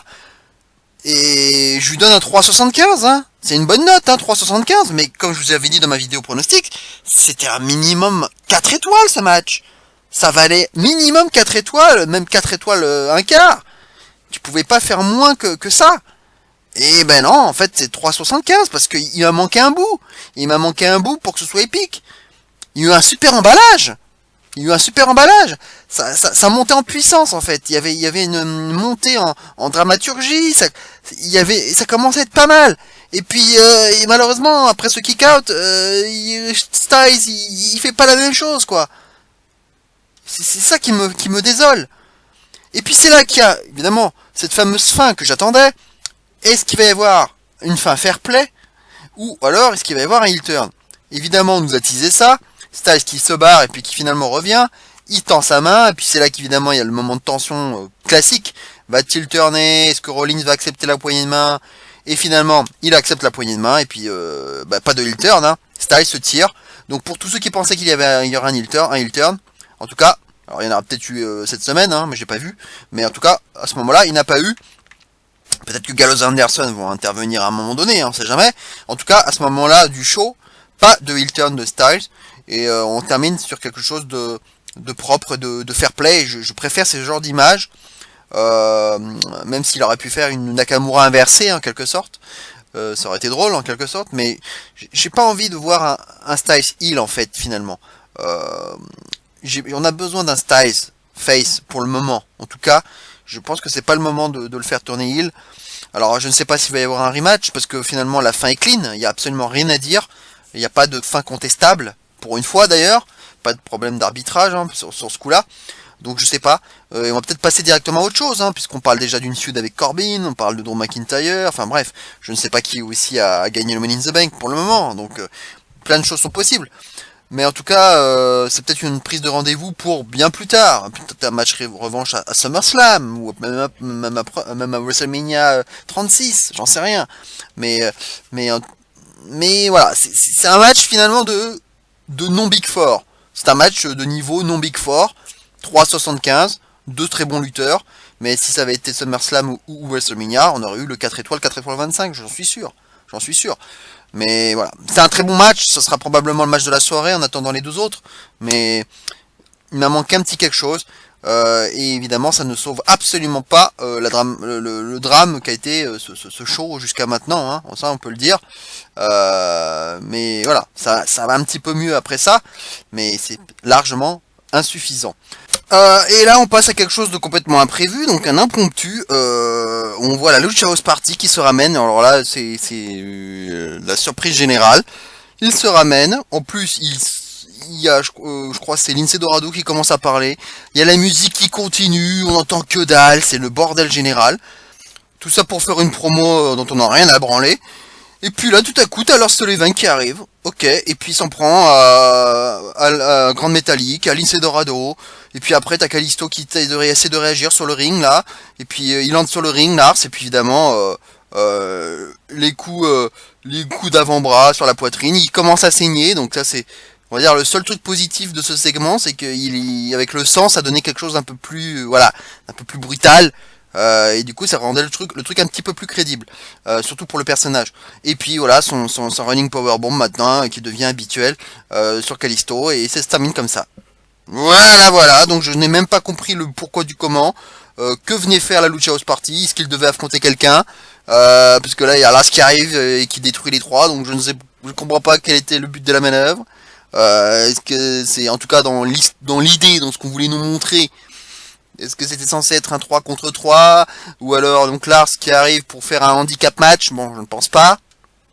Et je lui donne un 3,75, hein. C'est une bonne note, hein, 3,75, mais comme je vous avais dit dans ma vidéo pronostic, c'était un minimum 4 étoiles ce match. Ça valait minimum 4 étoiles, même 4 étoiles un quart. Tu pouvais pas faire moins que ça. Et ben non, en fait c'est 3,75 parce qu'il m'a manqué un bout. Il m'a manqué un bout pour que ce soit épique. Il y a eu un super emballage. Ça montait en puissance en fait. Il y avait une montée en dramaturgie. Ça commençait à être pas mal. Et puis et malheureusement après ce kick out, Styles il fait pas la même chose quoi. C'est ça qui me désole. Et puis c'est là qu'il y a évidemment cette fameuse fin que j'attendais. Est-ce qu'il va y avoir une fin fair play ou alors est-ce qu'il va y avoir un heel turn? Évidemment on nous a teasé ça. Styles qui se barre et puis qui finalement revient, il tend sa main, et puis c'est là qu'évidemment il y a le moment de tension classique. Va-t-il turner? Est-ce que Rollins va accepter la poignée de main? Et finalement, il accepte la poignée de main, et puis pas de heel turn, hein. Styles se tire. Donc pour tous ceux qui pensaient qu'il y aurait un heel turn, en tout cas, alors il y en aura peut-être eu cette semaine, hein, mais j'ai pas vu. Mais en tout cas, à ce moment-là, il n'a pas eu. Peut-être que Gallows et Anderson vont intervenir à un moment donné, hein, on sait jamais. En tout cas, à ce moment-là du show, pas de heel turn de Styles. Et on termine sur quelque chose de propre, de fair play. Je préfère ce genre d'image, même s'il aurait pu faire une Nakamura inversée en quelque sorte. Ça aurait été drôle en quelque sorte, mais j'ai pas envie de voir un Styles heel en fait finalement. On a besoin d'un Styles face pour le moment. En tout cas, je pense que c'est pas le moment de le faire tourner heel. Alors je ne sais pas s'il va y avoir un rematch parce que finalement la fin est clean. Il y a absolument rien à dire. Il n'y a pas de fin contestable. Pour une fois d'ailleurs, pas de problème d'arbitrage hein, sur ce coup-là. Donc je sais pas. On va peut-être passer directement à autre chose, hein, puisqu'on parle déjà d'une feud avec Corbin, on parle de Drew McIntyre, enfin bref, je ne sais pas qui aussi a gagné le Money in the Bank pour le moment, donc plein de choses sont possibles. Mais en tout cas, c'est peut-être une prise de rendez-vous pour bien plus tard. Peut-être un match revanche à SummerSlam, ou même à WrestleMania 36, j'en sais rien. Mais voilà, c'est un match finalement de non Big Four. C'est un match de niveau non Big Four. 3,75, deux très bons lutteurs. Mais si ça avait été SummerSlam ou WrestleMania, on aurait eu le 4 étoiles 25, j'en suis sûr. Mais voilà, c'est un très bon match, ça sera probablement le match de la soirée en attendant les deux autres. Mais il m'a manqué un petit quelque chose. Et évidemment, ça ne sauve absolument pas le drame qu'a été ce show jusqu'à maintenant, hein, ça on peut le dire. Mais voilà, ça va un petit peu mieux après ça, mais c'est largement insuffisant. Et là, on passe à quelque chose de complètement imprévu, donc un impromptu. On voit la Lucha House Party qui se ramène. Alors là, c'est la surprise générale. Il se ramène. En plus, il y a, je crois, c'est Lince Dorado qui commence à parler. Il y a la musique qui continue. On entend que dalle. C'est le bordel général. Tout ça pour faire une promo dont on n'a rien à branler. Et puis là, tout à coup, t'as Lars Sullivan qui arrive. Ok. Et puis il s'en prend à Grande Métallique, à Lince Dorado. Et puis après, t'as Kalisto qui essaie de réagir sur le ring, là. Et puis il entre sur le ring, Lars. Et puis évidemment, les coups d'avant-bras sur la poitrine. Il commence à saigner. Donc ça, c'est, on va dire, le seul truc positif de ce segment. C'est qu'avec le sang, ça donnait quelque chose d'un peu plus, voilà, un peu plus brutal. Et du coup ça rendait le truc un petit peu plus crédible, surtout pour le personnage. Et puis voilà son running powerbomb maintenant qui devient habituel sur Kalisto, et ça se termine comme ça. Voilà, donc je n'ai même pas compris le pourquoi du comment. Que venait faire la Lucha House Party? Est-ce qu'il devait affronter quelqu'un? Parce que là il y a Lars qui arrive et qui détruit les trois, donc je comprends pas quel était le but de la manœuvre. Est-ce que c'est, en tout cas dans l'idée, dans ce qu'on voulait nous montrer, est-ce que c'était censé être un 3 contre 3, ou alors donc Lars qui arrive pour faire un handicap match? Bon, je ne pense pas,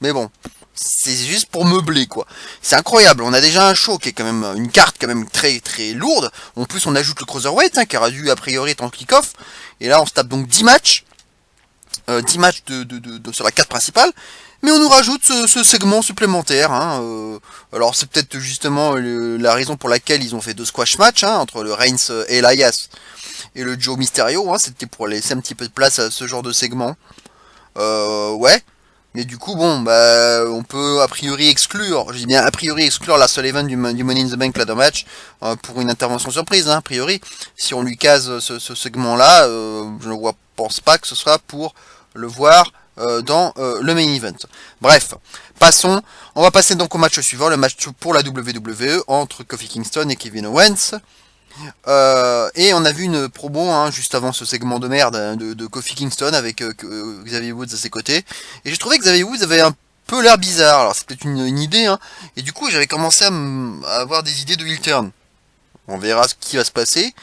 mais bon, c'est juste pour meubler quoi. C'est incroyable, on a déjà un show qui est quand même une carte quand même très très lourde. En plus on ajoute le cruiserweight qui aurait dû a priori être en kick-off, et là on se tape donc 10 matchs, 10 matchs sur la carte principale. Mais on nous rajoute ce segment supplémentaire. Alors c'est peut-être justement la raison pour laquelle ils ont fait 2 squash matchs entre le Reigns et Elias et le Joe Mysterio. C'était pour laisser un petit peu de place à ce genre de segment. Ouais. Mais du coup, bon, bah, on peut a priori exclure, je dis bien a priori exclure la Sullivan du Money in the Bank ladder match pour une intervention surprise, a priori. Si on lui case ce segment-là, je ne pense pas que ce sera pour le voir dans le main event. Bref, passons. On va passer donc au match suivant, le match pour la WWE entre Kofi Kingston et Kevin Owens. Et on a vu une promo juste avant ce segment de merde de Kofi Kingston avec Xavier Woods à ses côtés. Et j'ai trouvé que Xavier Woods avait un peu l'air bizarre. Alors c'est peut-être une idée, et du coup j'avais commencé à avoir des idées de heel turn. On verra ce qui va se passer.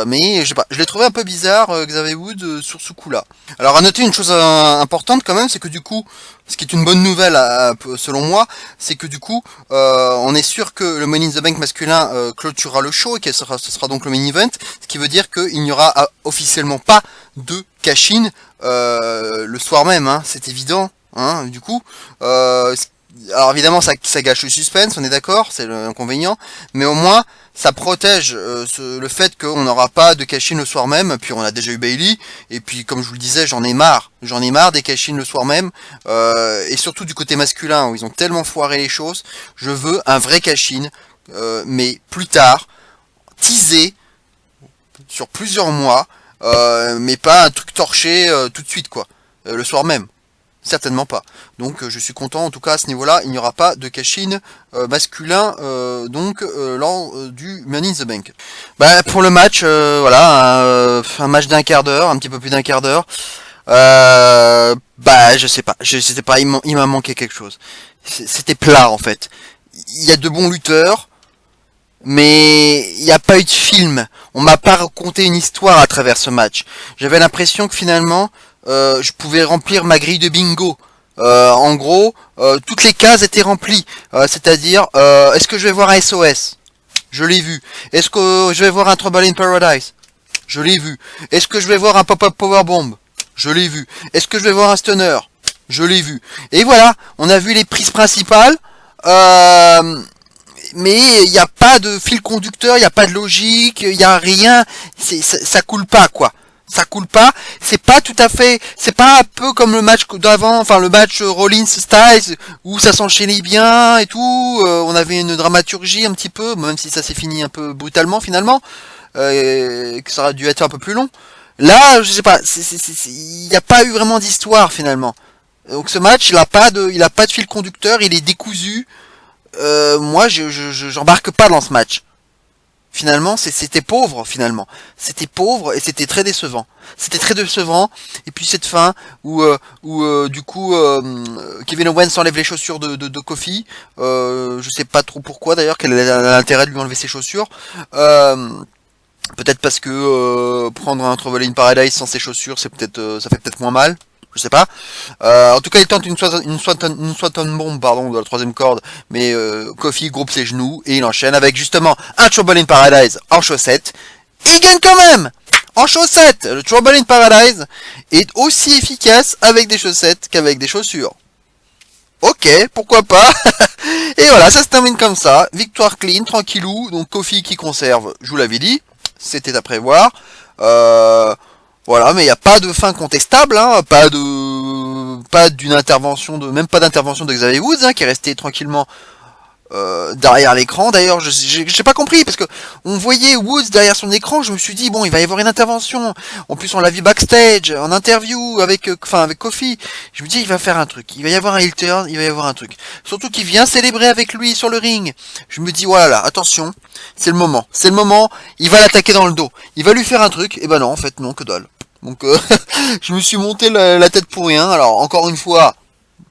Mais je sais pas, je l'ai trouvé un peu bizarre, Xavier Woods, sur ce coup-là. Alors à noter une chose importante quand même, c'est que du coup, ce qui est une bonne nouvelle selon moi, c'est que du coup, on est sûr que le Money in the Bank masculin clôturera le show et que ce sera donc le main event, ce qui veut dire qu'il n'y aura officiellement pas de cash-in le soir même, c'est évident, du coup. Alors évidemment ça gâche le suspense, on est d'accord, c'est l'inconvénient, mais au moins ça protège le fait qu'on n'aura pas de cash-in le soir même. Puis on a déjà eu Bayley, et puis comme je vous le disais, j'en ai marre des cash-in le soir même, et surtout du côté masculin où ils ont tellement foiré les choses. Je veux un vrai cash-in, mais plus tard, teasé sur plusieurs mois, mais pas un truc torché tout de suite quoi, le soir même. Certainement pas. Donc je suis content en tout cas à ce niveau-là, il n'y aura pas de cash-in masculin lors du Money in the Bank. Bah pour le match, voilà, un match d'un quart d'heure, un petit peu plus d'un quart d'heure. Bah je sais pas, il m'a manqué quelque chose. C'était plat en fait. Il y a de bons lutteurs, mais il n'y a pas eu de film. On m'a pas raconté une histoire à travers ce match. J'avais l'impression que finalement je pouvais remplir ma grille de bingo. En gros, toutes les cases étaient remplies. C'est-à-dire, est-ce que je vais voir un SOS? Je l'ai vu. Est-ce que je vais voir un Trouble in Paradise? Je l'ai vu. Est-ce que je vais voir un Pop-Up Powerbomb? Je l'ai vu. Est-ce que je vais voir un Stunner? Je l'ai vu. Et voilà, on a vu les prises principales. Mais il n'y a pas de fil conducteur, il n'y a pas de logique, il n'y a rien. Ça coule pas, quoi. Ça coule pas, c'est pas tout à fait, c'est pas un peu comme le match d'avant, enfin le match Rollins Styles où ça s'enchaînait bien et tout, on avait une dramaturgie un petit peu, même si ça s'est fini un peu brutalement finalement, que ça aurait dû être un peu plus long. Là, je sais pas, il n'y a pas eu vraiment d'histoire finalement. Donc ce match, il a pas de fil conducteur, il est décousu. Moi, j'embarque pas dans ce match. Finalement, c'était pauvre, finalement. C'était pauvre et c'était très décevant. Et puis cette fin où du coup Kevin Owens enlève les chaussures de Kofi. Je sais pas trop pourquoi d'ailleurs, quel est l'intérêt de lui enlever ses chaussures. Peut-être parce que prendre un Trouble in Paradise sans ses chaussures, ça fait peut-être moins mal. Je sais pas. En tout cas, il tente une Swanton bomb, pardon, de la troisième corde, mais Kofi groupe ses genoux et il enchaîne avec justement un Trouble in Paradise en chaussettes. Il gagne quand même en chaussettes. Le Trouble in Paradise est aussi efficace avec des chaussettes qu'avec des chaussures. Ok, pourquoi pas. Et voilà, ça se termine comme ça. Victoire clean, tranquillou. Donc Kofi qui conserve, je vous l'avais dit, c'était à prévoir. Voilà, mais il n'y a pas de fin contestable, pas d'une intervention même pas d'intervention de Xavier Woods, qui est resté tranquillement derrière l'écran. D'ailleurs, j'ai pas compris parce que on voyait Woods derrière son écran. Je me suis dit bon, il va y avoir une intervention. En plus, on l'a vu backstage en interview avec Kofi. Je me dis il va faire un truc, il va y avoir un heel turn, il va y avoir un truc. Surtout qu'il vient célébrer avec lui sur le ring. Je me dis voilà, attention, c'est le moment. Il va l'attaquer dans le dos. Il va lui faire un truc. Et ben non, en fait non, que dalle. Donc je me suis monté la tête pour rien. Alors encore une fois,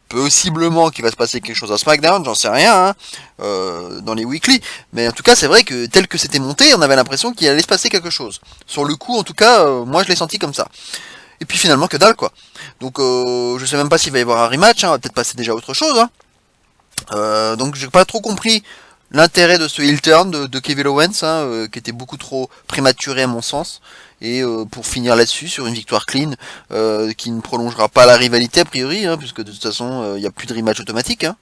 possiblement qu'il va se passer quelque chose à SmackDown, j'en sais rien, hein, dans les weekly, mais en tout cas c'est vrai que tel que c'était monté, on avait l'impression qu'il allait se passer quelque chose. Sur le coup, en tout cas, moi je l'ai senti comme ça. Et puis finalement que dalle quoi. Donc je sais même pas s'il va y avoir un rematch, hein, on va peut-être passer déjà à autre chose. Hein. Donc j'ai pas trop compris l'intérêt de ce heel turn de Kevin Owens, hein, qui était beaucoup trop prématuré à mon sens. Et pour finir là-dessus, sur une victoire clean, qui ne prolongera pas la rivalité a priori, hein, puisque de toute façon il n'y a plus de rematch automatique. Hein.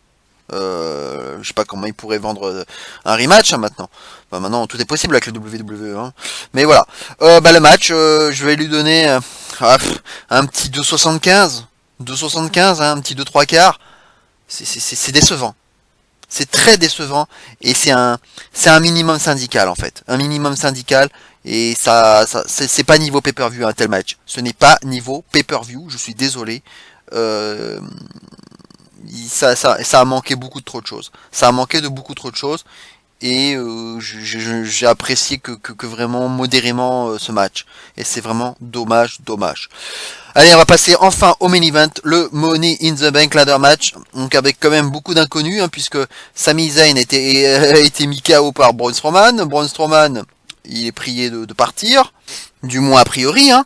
Je sais pas comment ils pourraient vendre un rematch hein, maintenant. Bah, maintenant tout est possible avec le WWE. Hein. Mais voilà. Le match, je vais lui donner un petit 2,75. 2,75, hein, un petit 2 3 quarts. C'est décevant. C'est très décevant et c'est un minimum syndical en fait. Un minimum syndical et c'est pas niveau pay-per-view un tel match. Ce n'est pas niveau pay-per-view, je suis désolé. Ça a manqué beaucoup de trop de choses. Ça a manqué de beaucoup trop de choses et j'ai apprécié que vraiment modérément ce match. Et c'est vraiment dommage. Allez, on va passer enfin au main event, le Money in the Bank ladder match. Donc avec quand même beaucoup d'inconnus, hein, puisque Sami Zayn a été mis KO par Braun Strowman. Braun Strowman, il est prié de partir, du moins a priori. Hein.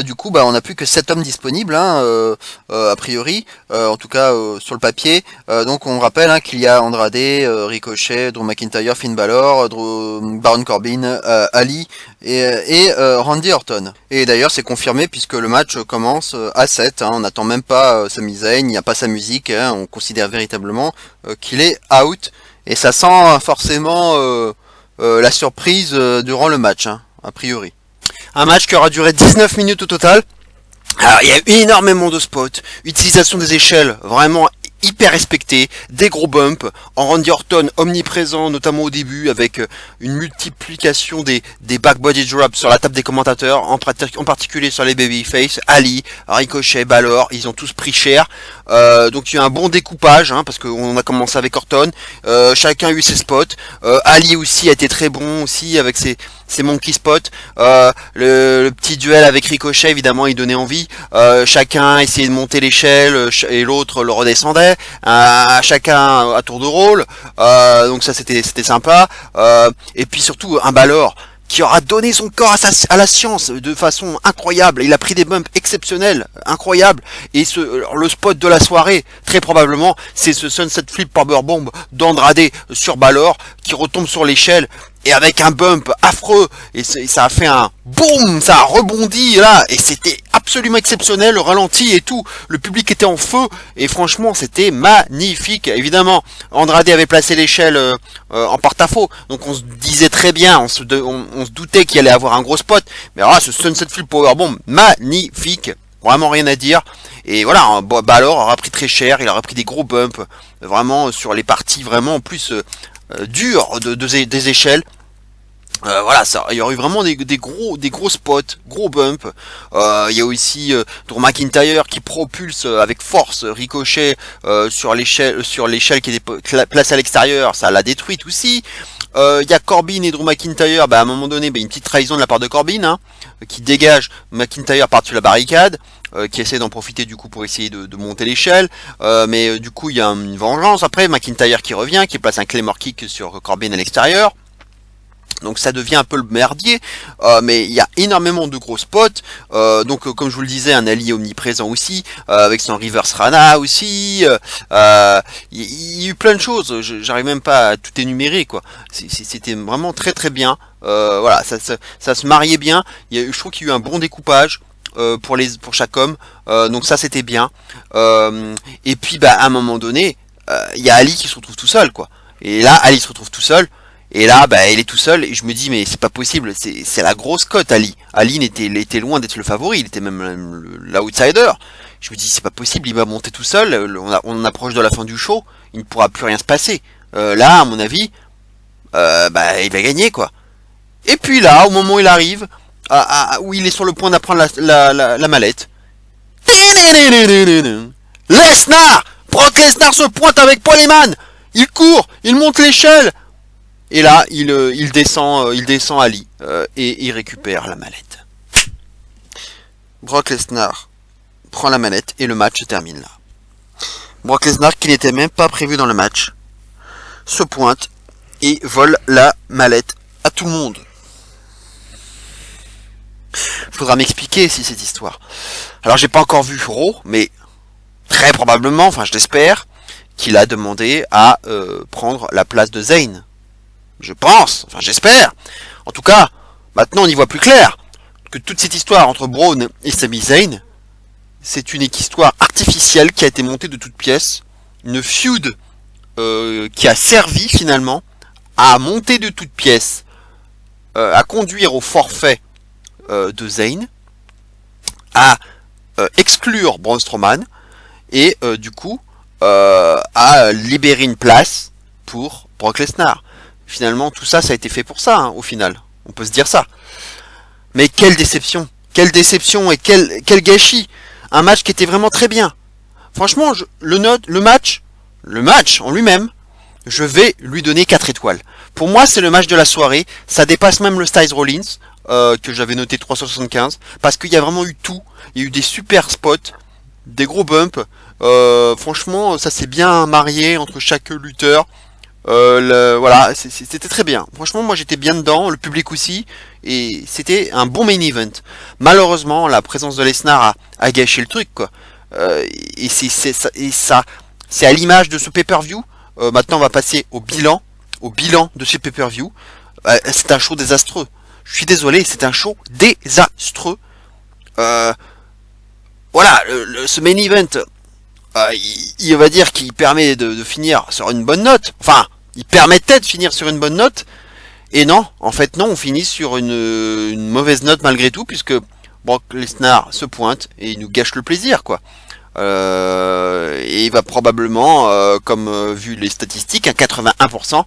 Du coup, on n'a plus que 7 hommes disponibles, hein, a priori, en tout cas sur le papier. Donc on rappelle hein, qu'il y a Andrade, Ricochet, Drew McIntyre, Finn Balor, Baron Corbin, Ali et Randy Orton. Et d'ailleurs c'est confirmé puisque le match commence à 7. Hein, on n'attend même pas Sami Zayn, il n'y a pas sa musique. Hein, on considère véritablement qu'il est out. Et ça sent forcément la surprise durant le match, hein, a priori. Un match qui aura duré 19 minutes au total. Alors, il y a eu énormément de spots, utilisation des échelles, vraiment hyper respecté, des gros bumps, en Randy Orton omniprésent, notamment au début, avec une multiplication des back body drops sur la table des commentateurs, en particulier sur les babyface, Ali, Ricochet, Balor, ils ont tous pris cher. Donc il y a eu un bon découpage, hein, parce qu'on a commencé avec Orton, chacun a eu ses spots, Ali aussi a été très bon aussi avec ses monkey spots, le petit duel avec Ricochet évidemment il donnait envie, chacun essayait de monter l'échelle et l'autre le redescendait, chacun à tour de rôle, donc ça c'était sympa, et puis surtout un Balor qui aura donné son corps à la science de façon incroyable. Il a pris des bumps exceptionnels, incroyables. Et le spot de la soirée, très probablement, c'est ce Sunset Flip Powerbomb d'Andrade sur Balor, qui retombe sur l'échelle, et avec un bump affreux, et ça a fait un boum, ça a rebondi là, et c'était absolument exceptionnel, le ralenti et tout, le public était en feu, et franchement c'était magnifique. Évidemment, Andrade avait placé l'échelle en porte-à-faux, donc on se disait très bien, on se doutait qu'il allait avoir un gros spot, mais alors là, ce Sunset Flip Powerbomb, magnifique, vraiment rien à dire. Et voilà, Balor aura pris très cher, il aura pris des gros bumps, vraiment sur les parties vraiment en plus dures des échelles. Voilà, il y aurait eu vraiment des gros spots, gros bumps. Il y a aussi Drew McIntyre qui propulse avec force Ricochet sur l'échelle qui est placée à l'extérieur, ça l'a détruite aussi. Il y a Corbin et Drew McIntyre, à un moment donné, une petite trahison de la part de Corbin, hein, qui dégage McIntyre par-dessus la barricade, qui essaie d'en profiter du coup pour essayer de monter l'échelle, mais du coup il y a une vengeance après, McIntyre qui revient, qui place un Claymore Kick sur Corbin à l'extérieur. Donc ça devient un peu le merdier, mais il y a énormément de gros spots, donc comme je vous le disais, un allié omniprésent aussi, avec son Reverse Rana aussi, il y a eu plein de choses, j'arrive même pas à tout énumérer quoi, c'était vraiment très très bien, voilà, ça se mariait bien, je trouve qu'il y a eu un bon découpage, pour chaque homme, donc ça c'était bien, et puis à un moment donné, il y a Ali qui se retrouve tout seul quoi, et là Ali se retrouve tout seul. Et là, il est tout seul, et je me dis, mais c'est pas possible, c'est la grosse cote, Ali. Ali était loin d'être le favori, il était même l'outsider. Je me dis, c'est pas possible, il va monter tout seul, on approche de la fin du show, il ne pourra plus rien se passer. Là, à mon avis, il va gagner, quoi. Et puis là, au moment où il arrive, où il est sur le point d'apprendre la mallette, Lesnar! Brock Lesnar se pointe avec Paul Heyman! Il court, il monte l'échelle! Et là, il descend Ali et il récupère la mallette. Brock Lesnar prend la mallette et le match se termine là. Brock Lesnar, qui n'était même pas prévu dans le match, se pointe et vole la mallette à tout le monde. Faudra m'expliquer si cette histoire. Alors j'ai pas encore vu Raw, mais très probablement, enfin je l'espère, qu'il a demandé à prendre la place de Zayn. Je pense, enfin j'espère. En tout cas, maintenant on y voit plus clair. Que toute cette histoire entre Braun et Sami Zayn, c'est une histoire artificielle qui a été montée de toutes pièces. Une feud qui a servi finalement à monter de toutes pièces, à conduire au forfait de Zayn, à exclure Braun Strowman et du coup à libérer une place pour Brock Lesnar. Finalement tout ça a été fait pour ça, hein, au final. On peut se dire ça. Mais quelle déception et quel gâchis. Un match qui était vraiment très bien. Franchement, le match en lui-même, je vais lui donner 4 étoiles. Pour moi, c'est le match de la soirée. Ça dépasse même le Styles Rollins, que j'avais noté 375. Parce qu'il y a vraiment eu tout. Il y a eu des super spots, des gros bumps. Franchement, ça s'est bien marié entre chaque lutteur. Voilà, c'était très bien. Franchement, moi j'étais bien dedans, le public aussi, et c'était un bon main event. Malheureusement, la présence de Lesnar a gâché le truc, quoi. Et c'est à l'image de ce pay-per-view. Maintenant, on va passer au bilan de ce pay-per-view. C'est un show désastreux. Je suis désolé, c'est un show désastreux. Voilà, ce main event. Il va dire qu'il permet de finir sur une bonne note. Enfin, il permettait de finir sur une bonne note. Et non, en fait non, on finit sur une mauvaise note malgré tout, puisque Brock Lesnar se pointe et il nous gâche le plaisir, quoi. Et il va probablement, comme vu les statistiques, à 81%,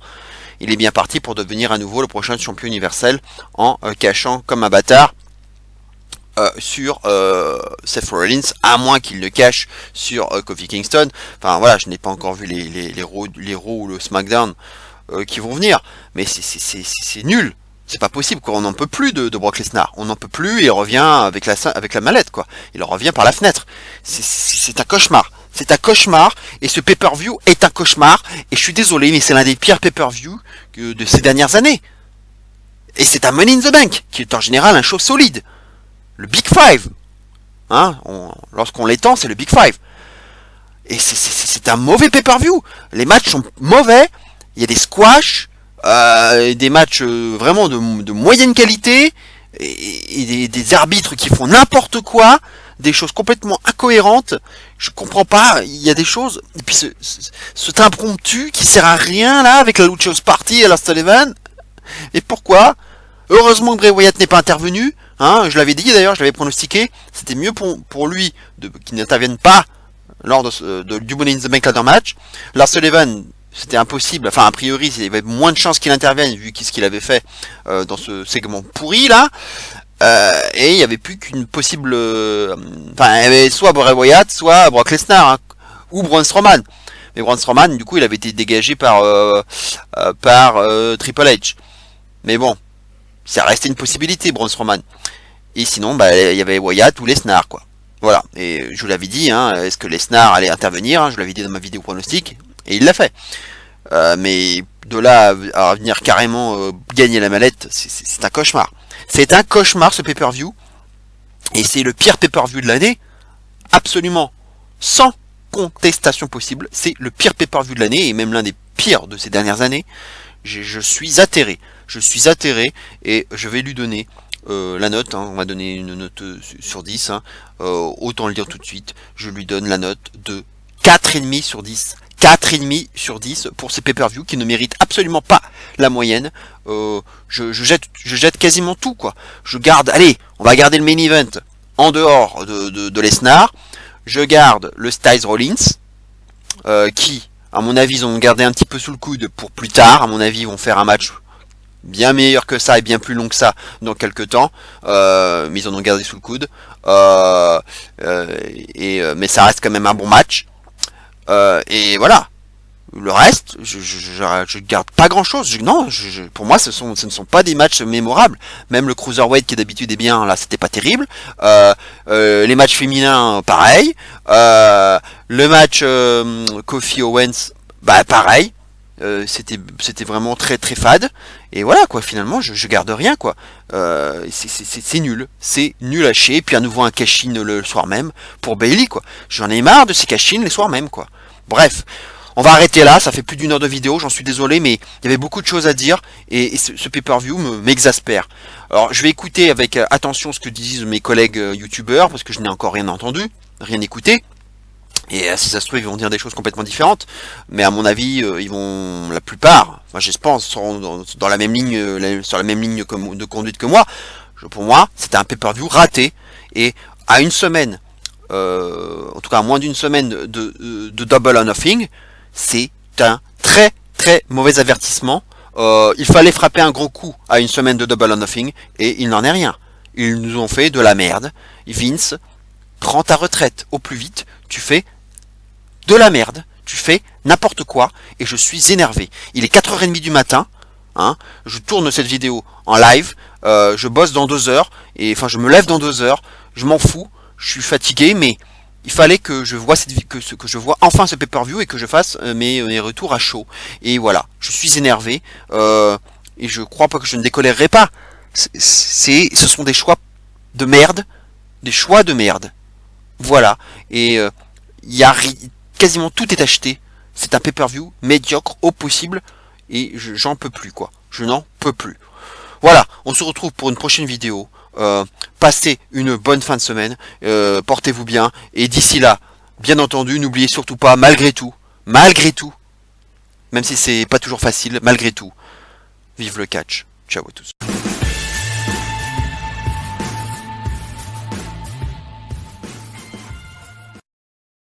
il est bien parti pour devenir à nouveau le prochain champion universel en cachant comme un bâtard sur Seth Rollins, à moins qu'il le cache sur Kofi Kingston. Enfin voilà, je n'ai pas encore vu les Raw ou le SmackDown qui vont venir, mais c'est nul, c'est pas possible, quoi. On n'en peut plus de Brock Lesnar, on n'en peut plus, et il revient avec la mallette, quoi. Il revient par la fenêtre. C'est un cauchemar. C'est un cauchemar, et ce pay-per-view est un cauchemar, et je suis désolé, mais c'est l'un des pires pay-per-view de ces dernières années. Et c'est un Money in the Bank, qui est en général un show solide. Le Big Five, hein, lorsqu'on l'étend, c'est le Big Five. Et c'est un mauvais pay-per-view. Les matchs sont mauvais. Il y a des squash, des matchs vraiment de moyenne qualité, et des arbitres qui font n'importe quoi, des choses complètement incohérentes. Je comprends pas. Il y a des choses. Et puis cet impromptu qui sert à rien là avec la Lucha House Party et la Sullivan. Et pourquoi? Heureusement que Bray Wyatt n'est pas intervenu. Hein, je l'avais dit d'ailleurs, je l'avais pronostiqué. C'était mieux pour lui qu'il n'intervienne pas lors du Money in the Bank ladder match. Lars Sullivan, c'était impossible. Enfin, a priori, il y avait moins de chances qu'il intervienne vu ce qu'il avait fait dans ce segment pourri là. Et il n'y avait plus qu'une possible. Enfin, il y avait soit Bray Wyatt, soit Brock Lesnar, hein, ou Braun Strowman. Mais Braun Strowman, du coup, il avait été dégagé par Triple H. Mais bon, ça restait une possibilité, Braun Strowman. Et sinon, il y avait Wyatt ou Lesnar, quoi. Voilà. Et je vous l'avais dit, hein, est-ce que Lesnar allait intervenir, hein, je vous l'avais dit dans ma vidéo pronostic, et il l'a fait. Mais de là à venir carrément gagner la mallette, c'est un cauchemar. C'est un cauchemar, ce pay-per-view. Et c'est le pire pay-per-view de l'année. Absolument. Sans contestation possible. C'est le pire pay-per-view de l'année, et même l'un des pires de ces dernières années. Je suis atterré. Je suis atterré, et je vais lui donner la note, hein, on va donner une note sur 10, hein, autant le dire tout de suite, je lui donne la note de 4,5 sur 10. 4,5 sur 10 pour ces pay-per-view qui ne méritent absolument pas la moyenne. Je jette quasiment tout, quoi. Je garde, allez, on va garder le main event en dehors de Lesnar. Je garde le Styles Rollins, qui, à mon avis, ils ont gardé un petit peu sous le coude pour plus tard. À mon avis, ils vont faire un match bien meilleur que ça et bien plus long que ça dans quelques temps, mais ils en ont gardé sous le coude, mais ça reste quand même un bon match, et voilà, Le reste, je garde pas grand chose. Non, pour moi, ce ne sont pas des matchs mémorables. Même le Cruiserweight qui d'habitude est bien, là, c'était pas terrible. Les matchs féminins, pareil. Le match Kofi Owens, bah pareil. C'était vraiment très très fade. Et voilà quoi. Finalement, je garde rien quoi. C'est nul. C'est nul à chier. Puis à nouveau un cash-in le soir même pour Bayley quoi. J'en ai marre de ces cash-in les soirs même quoi. Bref. On va arrêter là, ça fait plus d'1 heure de vidéo, j'en suis désolé, mais il y avait beaucoup de choses à dire, et ce pay-per-view m'exaspère. Alors, je vais écouter avec attention ce que disent mes collègues youtubeurs, parce que je n'ai encore rien entendu, rien écouté, et si ça se trouve, ils vont dire des choses complètement différentes, mais à mon avis, ils vont, la plupart, enfin, je pense, seront dans la même ligne, sur la même ligne de conduite que moi. Pour moi, c'était un pay-per-view raté, et à une semaine, en tout cas à moins d'une semaine de Double or Nothing, c'est un très très mauvais avertissement. Il fallait frapper un gros coup à une semaine de Double or Nothing et il n'en est rien. Ils nous ont fait de la merde. Vince, prends ta retraite au plus vite. Tu fais de la merde. Tu fais n'importe quoi et je suis énervé. Il est 4h30 du matin. Hein, je tourne cette vidéo en live. Je bosse dans 2 heures. Et enfin, je me lève dans 2 heures. Je m'en fous. Je suis fatigué, mais il fallait que je vois que je vois enfin ce pay-per-view et que je fasse mes retours à chaud. Et voilà, je suis énervé et je crois pas que je ne décolèrerai pas. Ce sont des choix de merde, des choix de merde. Voilà. Et quasiment tout est acheté. C'est un pay-per-view médiocre au possible et j'en peux plus quoi. Je n'en peux plus. Voilà, on se retrouve pour une prochaine vidéo. Passez une bonne fin de semaine, portez-vous bien, et d'ici là, bien entendu, n'oubliez surtout pas, malgré tout, même si c'est pas toujours facile, malgré tout, vive le catch. Ciao à tous.